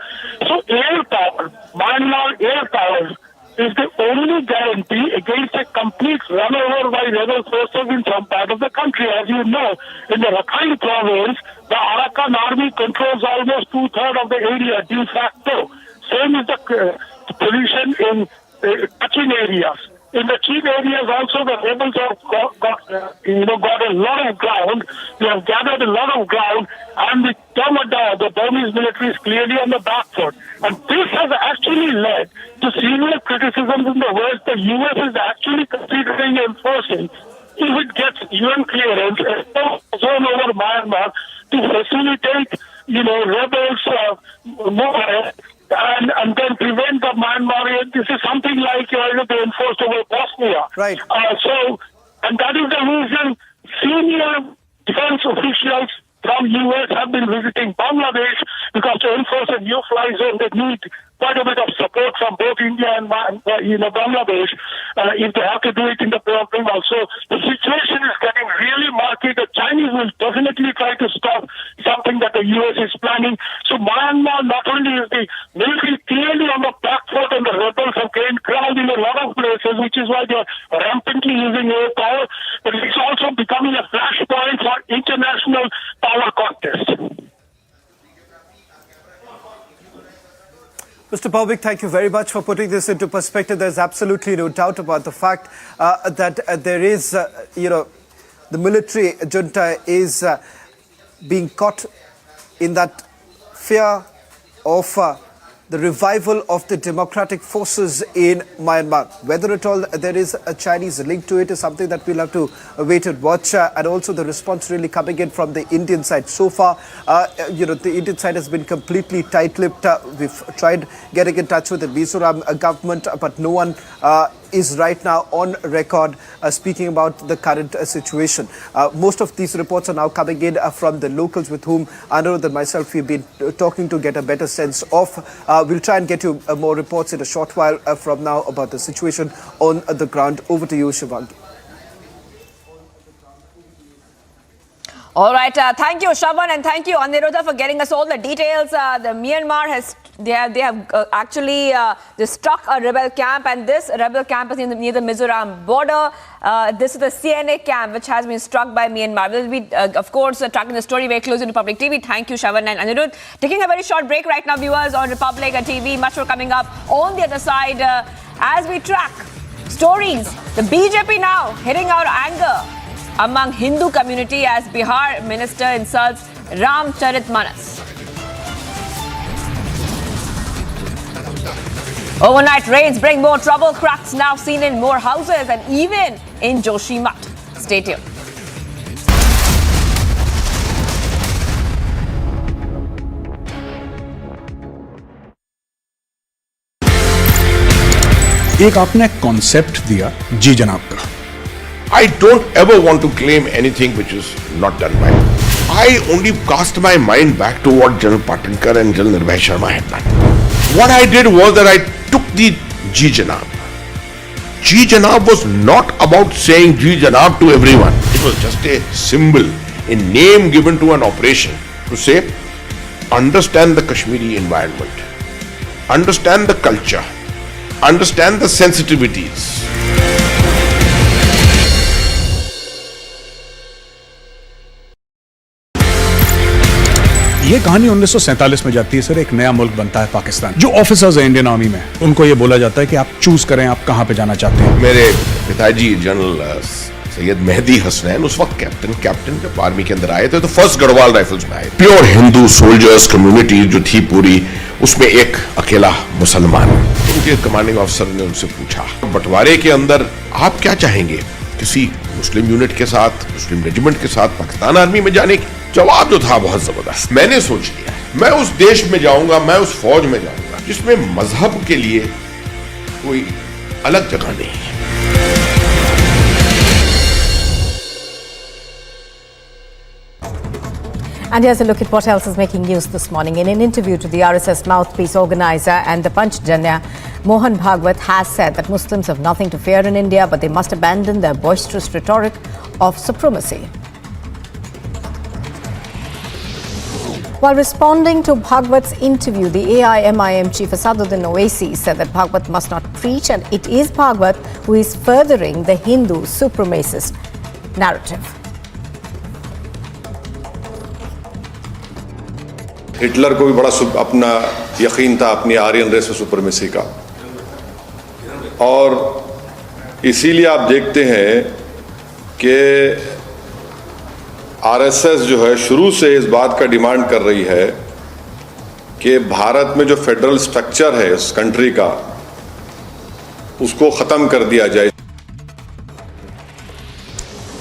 So air power, Myanmar air power, is the only guarantee against a complete runover by rebel forces in some part of the country. As you know, in the Rakhine province, the Arakan army controls almost 2/3 of the area de facto. Same is the position in Kachin areas. In the Chin areas also, the rebels have got a lot of ground. They have gathered a lot of ground, and the Burmese military is clearly on the back foot. And this has actually led to severe criticisms in the West. The U.S. is actually considering enforcing, if it gets UN clearance, a zone over Myanmar to facilitate, rebels movement. And then prevent the Myanmar. This is something like they enforced over Bosnia. Right. And that is the reason senior defense officials from US have been visiting Bangladesh, because to enforce a new fly zone, they need quite a bit of support from both India and Bangladesh if they have to do it in the Bengaluru. So the situation is getting really murky. The Chinese will definitely try to stop something that the US is planning. So Myanmar, not only is the military clearly on the back foot, and the rebels have gained ground in a lot of places, which is why they're rampantly using air power, but it's also becoming a flashpoint for international power contest. Mr. Bhavik, thank you very much for putting this into perspective. There's absolutely no doubt about the fact that there is, the military junta is being caught in that fear of the revival of the democratic forces in Myanmar. Whether at all there is a Chinese link to it is something that we'll have to wait and watch. And also the response really coming in from the Indian side. So far, the Indian side has been completely tight-lipped. We've tried getting in touch with the Mizoram government, but no one is right now on record speaking about the current situation. Most of these reports are now coming in from the locals with whom Anirudh and myself we've been talking to get a better sense of. We'll try and get you more reports in a short while from now about the situation on the ground. Over to you, Shivangi. All right, thank you, Shravan, and thank you, Aniruddha, for getting us all the details. The Myanmar has actually struck a rebel camp, and this rebel camp is near the Mizoram border. This is the CNA camp which has been struck by Myanmar. We'll be, of course, tracking the story very closely on Republic TV. Thank you, Shravan and Aniruddha. Taking a very short break right now, viewers, on Republic TV. Much more coming up on the other side as we track stories. The BJP now hitting out anger among Hindu community as Bihar minister insults Ram Charitmanas. Overnight rains bring more trouble. Cracks now seen in more houses and even in Joshimath. Stay tuned. एक आपने concept दिया जी जनाब का. I don't ever want to claim anything which is not done by me. I only cast my mind back to what General Patinkar and General Nirbhay Sharma had done. What I did was that I took the Ji Janab. Ji Janab was not about saying Ji Janab to everyone. It was just a symbol, a name given to an operation to say, understand the Kashmiri environment, understand the culture, understand the sensitivities. ये कहानी 1947 में जाती है sir. एक नया मुल्क बनता है पाकिस्तान. जो ऑफिसर्स हैं इंडियन आर्मी में, उनको ये बोला जाता है कि आप चूज करें आप कहां पे जाना चाहते हैं. मेरे पिताजी जनरल सैयद मेहदी हसनैन उस वक्त कैप्टन जब आर्मी के अंदर आए थे तो फर्स्ट गढ़वाल राइफल्स में आए. प्योर हिंदू सोल्जर्स कम्युनिटी जो थी पूरी, उसमें एक अकेला मुसलमान. उनके कमांडिंग ऑफिसर ने उनसे पूछा, बंटवारे के अंदर आप क्या चाहेंगे, किसी मुस्लिम यूनिट के साथ, मुस्लिम रेजिमेंट के साथ पाकिस्तान आर्मी में जाने की? जवाब जो था बहुत जबरदस्त. मैंने सोच लिया मैं उस देश में जाऊंगा, मैं उस फौज में जाऊंगा जिसमें मजहब के लिए कोई अलग जगह नहीं है. And here's a look at what else is making news this morning. In an interview to the RSS mouthpiece organizer and the Panchjanya, Mohan Bhagwat has said that Muslims have nothing to fear in India, but they must abandon their boisterous rhetoric of supremacy. While responding to Bhagwat's interview, the AIMIM chief Asaduddin Owaisi said that Bhagwat must not preach, and it is Bhagwat who is furthering the Hindu supremacist narrative. Hitler को भी बड़ा अपना यकीन था अपनी Aryan race और supremacy का, और इसीलिए आप देखते हैं कि आरएसएस जो है शुरू से इस बात का डिमांड कर रही है कि भारत में जो फेडरल स्ट्रक्चर है इस कंट्री का उसको खत्म कर दिया जाए.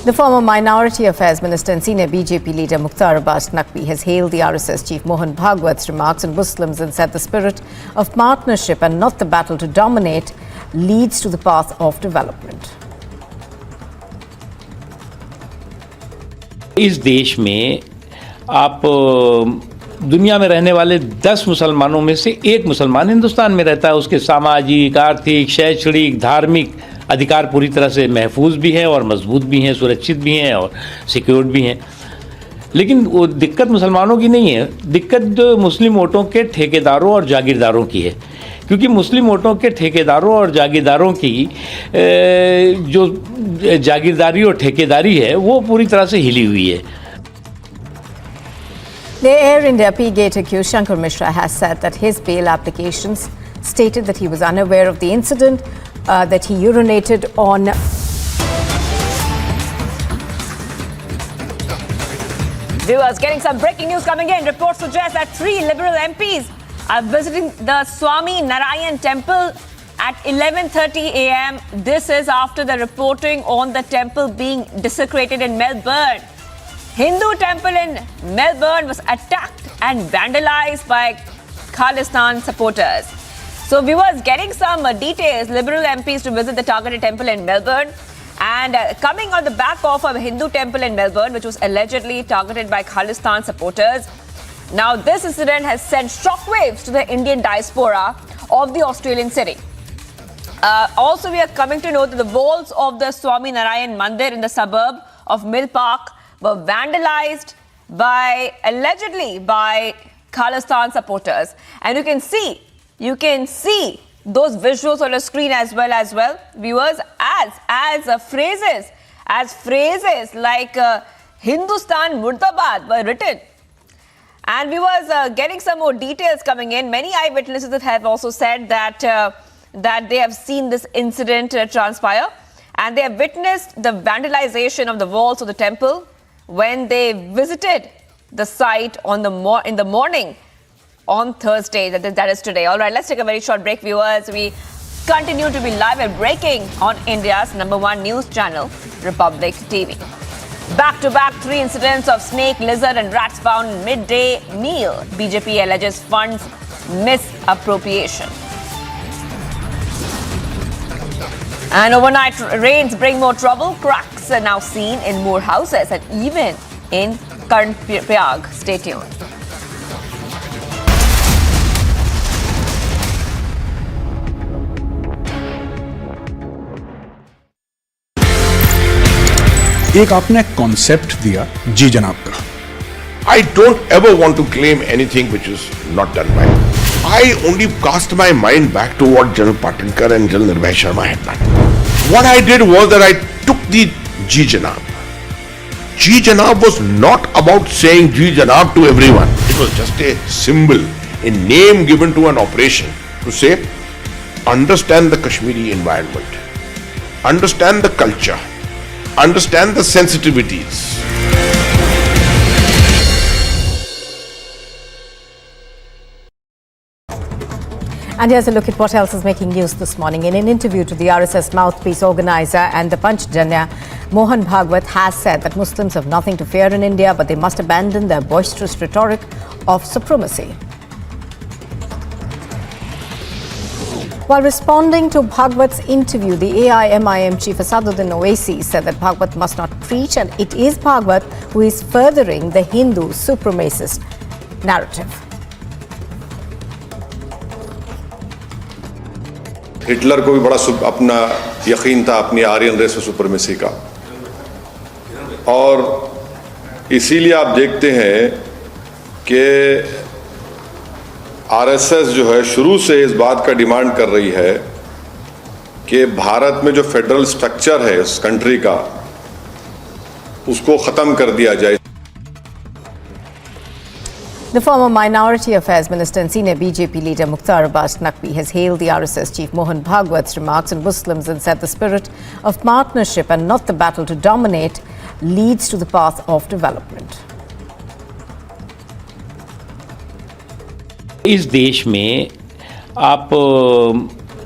The former Minority Affairs Minister and senior BJP leader Mukhtar Abbas Naqvi has hailed the RSS chief Mohan Bhagwat's remarks on Muslims and said the spirit of partnership and not the battle to dominate leads to the path of development. इस देश में आप दुनिया में रहने वाले 10 मुसलमानों में से एक मुसलमान हिंदुस्तान में रहता है. उसके सामाजिक, आर्थिक, शैक्षणिक, धार्मिक अधिकार पूरी तरह से महफूज भी हैं और मजबूत भी हैं, सुरक्षित भी हैं और सिक्योर्ड भी हैं. लेकिन वो दिक्कत मुसलमानों की नहीं है, दिक्कत मुस्लिम वोटों के ठेकेदारों और जागीरदारों की है. क्योंकि मुस्लिम वोटों के ठेकेदारों और जागीरदारों की जो जागीरदारी और ठेकेदारी है वो पूरी तरह से हिली हुई है. The Air India P-Gate accused Shankar Mishra has said that his bail applications stated that he was unaware of the incident, that he urinated on. Viewers, getting some breaking news coming in. Reports suggest that 3 Liberal MPs are visiting the Swami Narayan temple at 11:30 a.m. This is after the reporting on the temple being desecrated in Melbourne. Hindu temple in Melbourne was attacked and vandalized by Khalistan supporters. So viewers, getting some details. Liberal MPs to visit the targeted temple in Melbourne, and coming on the back of a Hindu temple in Melbourne, which was allegedly targeted by Khalistan supporters. Now, this incident has sent shockwaves to the Indian diaspora of the Australian city. Also, we are coming to know that the walls of the Swami Narayan Mandir in the suburb of Mill Park were vandalized allegedly by Khalistan supporters. And you can see those visuals on the screen as well, viewers, as phrases like Hindustan Murdabad were written. And viewers, getting some more details coming in. Many eyewitnesses have also said that they have seen this incident transpire, and they have witnessed the vandalization of the walls of the temple when they visited the site in the morning on Thursday, that is today. All right, let's take a very short break, viewers. We continue to be live and breaking on India's #1 news channel, Republic TV. Back-to-back 3 incidents of snake, lizard and rats found in midday meal. BJP alleges funds misappropriation. And overnight rains bring more trouble. Cracks are now seen in more houses and even in Karnataka. Stay tuned. एक आपने concept दिया जी जनाब का. I don't ever want to claim anything which is not done by me. I only cast my mind back to what General Patinkar and General Nirbhay Sharma had done. What I did was that I took the Ji Janab. Ji Janab was not about saying Ji Janab to everyone. It was just a symbol, a name given to an operation to say, understand the Kashmiri environment, understand the culture, understand the sensitivities. And here's a look at what else is making news this morning. In an interview to the RSS mouthpiece organizer and the Panchjanya, Mohan Bhagwat has said that Muslims have nothing to fear in India, but they must abandon their boisterous rhetoric of supremacy. While responding to Bhagwat's interview, the AIMIM chief Asaduddin Owaisi said that Bhagwat must not preach and it is Bhagwat who is furthering the Hindu supremacist narrative. Hitler को भी बड़ा अपना यकीन था अपनी Aryan race और supremacy का, और इसीलिए आप देखते हैं कि आरएसएस जो है शुरू से इस बात का डिमांड कर रही है कि भारत में जो फेडरल स्ट्रक्चर है इस कंट्री का उसको खत्म कर दिया जाए. The former Minority Affairs Minister and senior BJP leader Mukhtar Abbas Naqvi has hailed the RSS chief Mohan Bhagwat's remarks on Muslims and said the spirit of partnership and not the battle to dominate leads to the path of development. इस देश में आप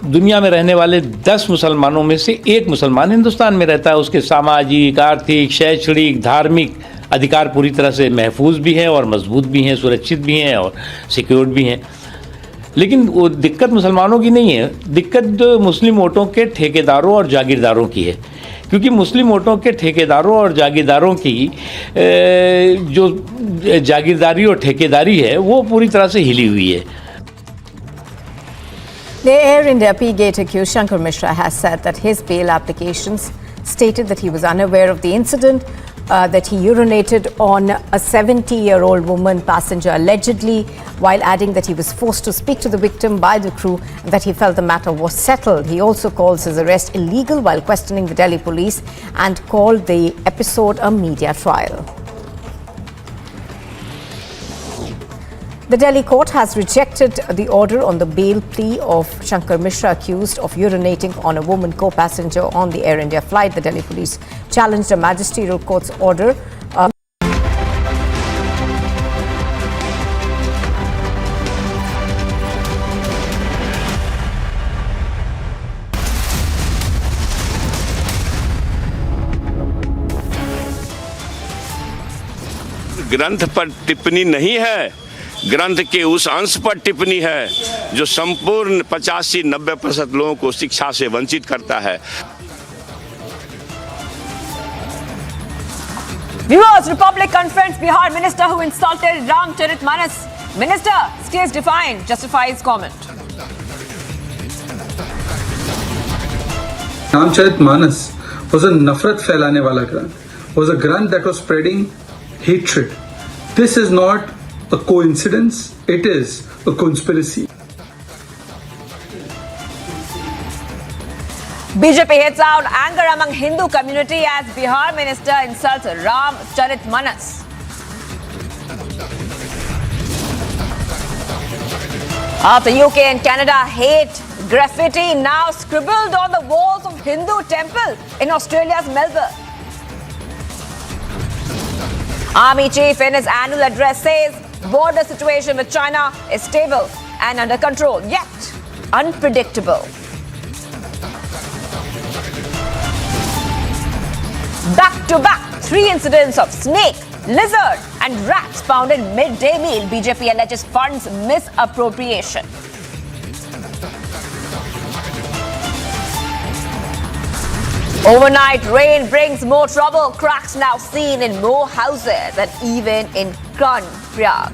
दुनिया में रहने वाले 10 मुसलमानों में से एक मुसलमान हिंदुस्तान में रहता है. उसके सामाजिक, आर्थिक, शैक्षणिक, धार्मिक अधिकार पूरी तरह से महफूज भी हैं और मजबूत भी हैं, सुरक्षित भी हैं और सिक्योर्ड भी हैं. लेकिन वो दिक्कत मुसलमानों की नहीं है, दिक्कत मुस्लिम वोटों के ठेकेदारों और जागीरदारों की है. क्योंकि मुस्लिम वोटों के ठेकेदारों और जागीरदारों की जो जागीरदारी और ठेकेदारी है वो पूरी तरह से हिली हुई है. The Air India P-Gate accused Shankar Mishra has said that his bail applications stated that he was unaware of the incident, that he urinated on a 70-year-old woman passenger allegedly, while adding that he was forced to speak to the victim by the crew and that he felt the matter was settled. He also calls his arrest illegal while questioning the Delhi police and called the episode a media trial. The Delhi court has rejected the order on the bail plea of Shankar Mishra, accused of urinating on a woman co-passenger on the Air India flight. The Delhi police challenged a magisterial court's order. ग्रंथ पर टिप्पणी नहीं है, ग्रंथ के उस अंश पर टिप्पणी है जो संपूर्ण 85-90% लोगों को शिक्षा से वंचित करता है. Viewers, Republic confronts Bihar minister who insulted Ram Charit Manas. Minister stays defiant, justifies comment. Ram Charit Manas was a nafrat फैलाने वाला ग्रंथ, was a ग्रंथ that was spreading hatred. This is not a coincidence, it is a conspiracy. BJP hits out anger among Hindu community as Bihar minister insults Ram Charit Manas. After UK and Canada hate graffiti now scribbled on the walls of Hindu temple in Australia's Melbourne. Army chief in his annual address says border situation with China is stable and under control, yet unpredictable. Back-to-back, 3 incidents of snake, lizard and rats found in midday meal. BJP alleges funds misappropriation. Overnight rain brings more trouble. Cracks now seen in more houses and even in Prayag.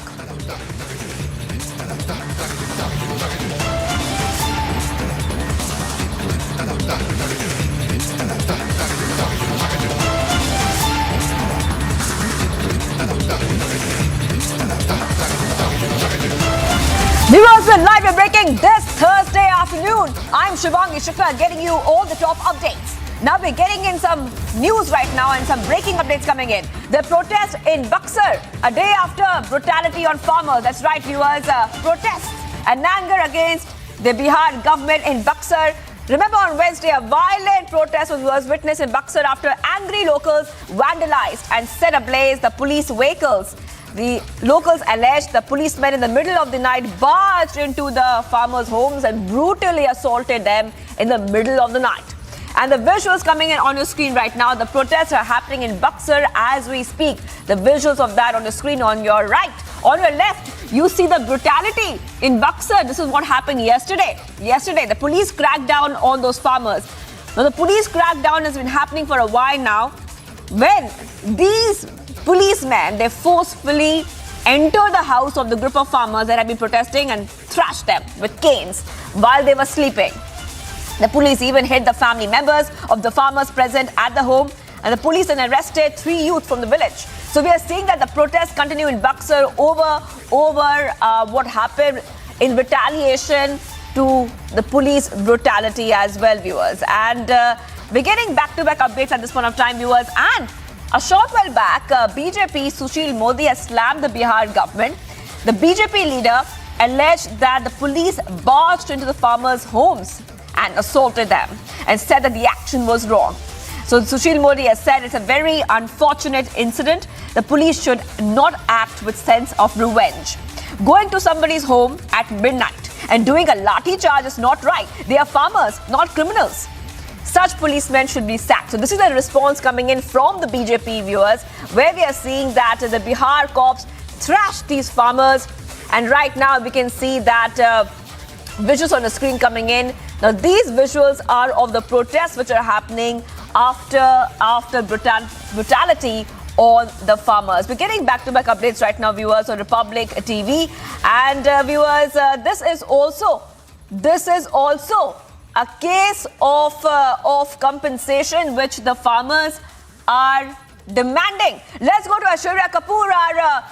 Viewers, we're live and breaking this Thursday afternoon. I'm Shivangi Shukla getting you all the top updates. Now we're getting in some news right now and some breaking updates coming in. The protest in Buxar, a day after brutality on farmers. That's right, viewers, protests and anger against the Bihar government in Buxar. Remember on Wednesday, a violent protest was witnessed in Buxar after angry locals vandalized and set ablaze the police vehicles. The locals alleged the policemen in the middle of the night barged into the farmers' homes and brutally assaulted them in the middle of the night. And the visuals coming in on your screen right now, the protests are happening in Buxar as we speak. The visuals of that on the screen on your right. On your left, you see the brutality in Buxar. This is what happened yesterday. Yesterday, the police cracked down on those farmers. Now, the police crackdown has been happening for a while now. When these policemen, they forcefully enter the house of the group of farmers that have been protesting and thrash them with canes while they were sleeping. The police even hit the family members of the farmers present at the home, and the police then arrested 3 youth from the village. So we are seeing that the protests continue in Buxar over what happened in retaliation to the police brutality as well, viewers. And we're getting back-to-back updates at this point of time, viewers. And a short while back, BJP Sushil Modi has slammed the Bihar government. The BJP leader alleged that the police barged into the farmers' homes and assaulted them and said that the action was wrong. So Sushil Modi has said it's a very unfortunate incident. The police should not act with sense of revenge. Going to somebody's home at midnight and doing a lathi charge is not right. They are farmers, not criminals. Such policemen should be sacked. So this is a response coming in from the BJP, viewers, where we are seeing that the Bihar cops thrashed these farmers. And right now we can see that visuals on the screen coming in. Now these visuals are of the protests which are happening after brutality on the farmers. We're getting back-to-back updates right now, viewers, on Republic TV. And viewers, this is also a case of compensation which the farmers are demanding. Let's go to Aishwarya Kapoor, our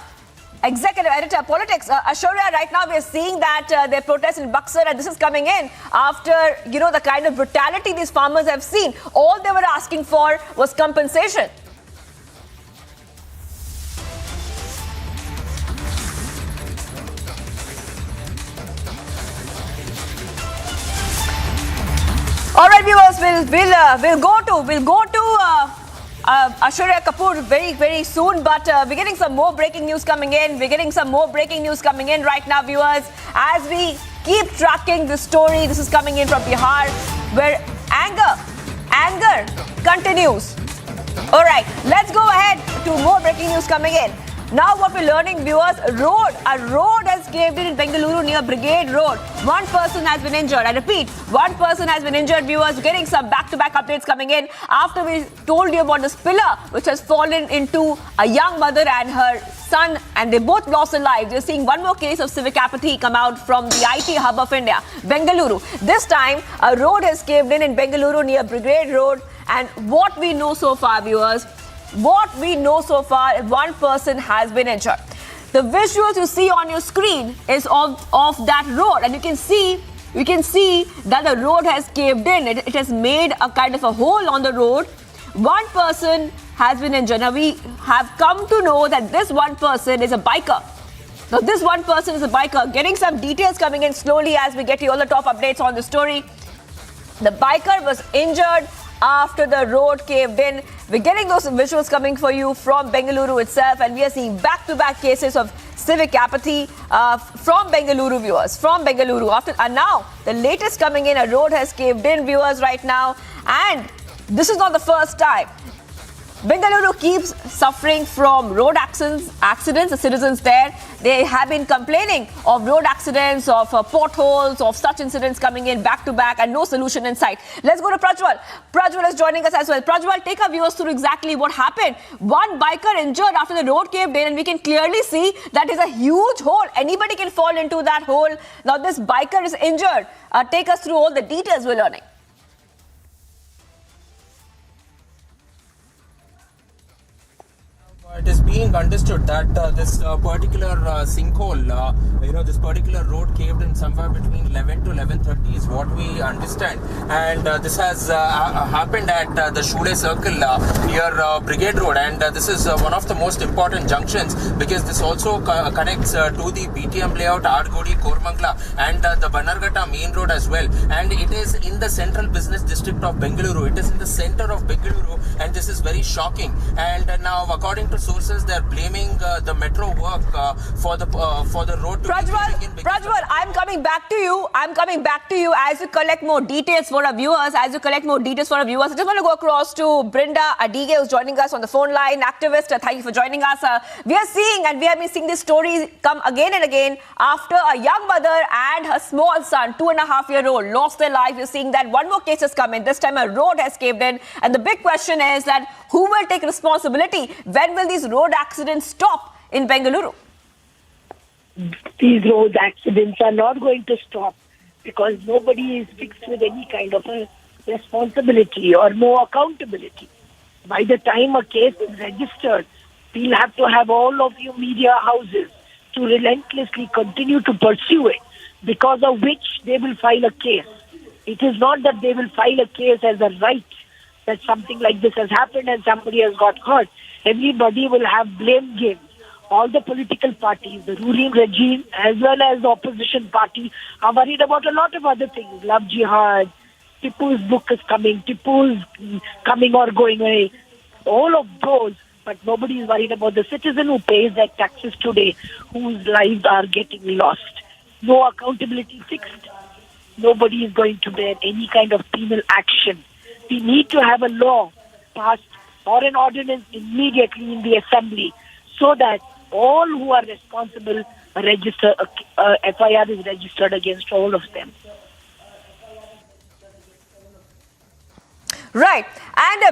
executive editor, politics. Aishwarya, right now we are seeing that they protest in Buxar, and this is coming in after, the kind of brutality these farmers have seen. All they were asking for was compensation. All right, viewers, we'll go to Aishwarya Kapoor very, very soon, but we're getting some more breaking news coming in. Right now, viewers, as we keep tracking this story. This is coming in from Bihar, where anger continues. All right, let's go ahead to more breaking news coming in. Now what we're learning, viewers, a road has caved in Bengaluru near Brigade Road. One person has been injured. I repeat, one person has been injured, viewers. We're getting some back-to-back updates coming in after we told you about this pillar which has fallen into a young mother and her son, and they both lost their lives. We're seeing one more case of civic apathy come out from the IT hub of India, Bengaluru. This time, a road has caved in Bengaluru near Brigade Road, and what we know so far, viewers, one person has been injured. The visuals you see on your screen is of that road, and you can see that the road has caved in. It has made a kind of a hole on the road. One person has been injured. Now we have come to know that this one person is a biker. Getting some details coming in slowly as we get you all the top updates on the story. The biker was injured after the road caved in. We're getting those visuals coming for you from Bengaluru itself, and we are seeing back-to-back cases of civic apathy from Bengaluru, viewers, and now the latest coming in, a road has caved in, viewers, right now, and this is not the first time. Bengaluru keeps suffering from road accidents. The citizens there, they have been complaining of road accidents, of potholes, of such incidents coming in back to back, and no solution in sight. Let's go to Prajwal. Prajwal is joining us as well. Prajwal, take our viewers through exactly what happened. One biker injured after the road caved in, and we can clearly see that is a huge hole. Anybody can fall into that hole. Now this biker is injured. Take us through all the details we're learning. It is being understood that this particular sinkhole, this particular road caved in somewhere between 11 to 11:30 is what we understand. And this has happened at the Shule Circle near Brigade Road. And this is one of the most important junctions because this also connects to the BTM layout, Adgodi, Kormangla, and the Banarghata main road as well. And it is in the central business district of Bengaluru. It is in the center of Bengaluru, and this is very shocking. And now, according to sources, they're blaming the metro work for the road to Prajwal, I'm coming back to you. As you collect more details for our viewers. I just want to go across to Brinda Adige, who's joining us on the phone line. Activist, thank you for joining us. We are seeing, and we have been seeing these stories come again and again after a young mother and her small son, 2.5-year-old, lost their life. You're seeing that one more case has come in. This time a road has caved in. And the big question is that who will take responsibility? When will these road accidents stop in Bengaluru? These road accidents are not going to stop because nobody is fixed with any kind of a responsibility or no accountability. By the time a case is registered, we'll have to have all of you media houses to relentlessly continue to pursue it, because of which they will file a case. It is not that they will file a case as a right that something like this has happened and somebody has got hurt. Everybody will have blame games. All the political parties, the ruling regime as well as the opposition party are worried about a lot of other things. Love jihad, Tipu's book is coming, Tipu's coming or going away. All of those, but nobody is worried about the citizen who pays their taxes today, whose lives are getting lost. No accountability fixed. Nobody is going to bear any kind of penal action. We need to have a law passed or an ordinance immediately in the assembly so that all who are responsible register, FIR is registered against all of them. Right. And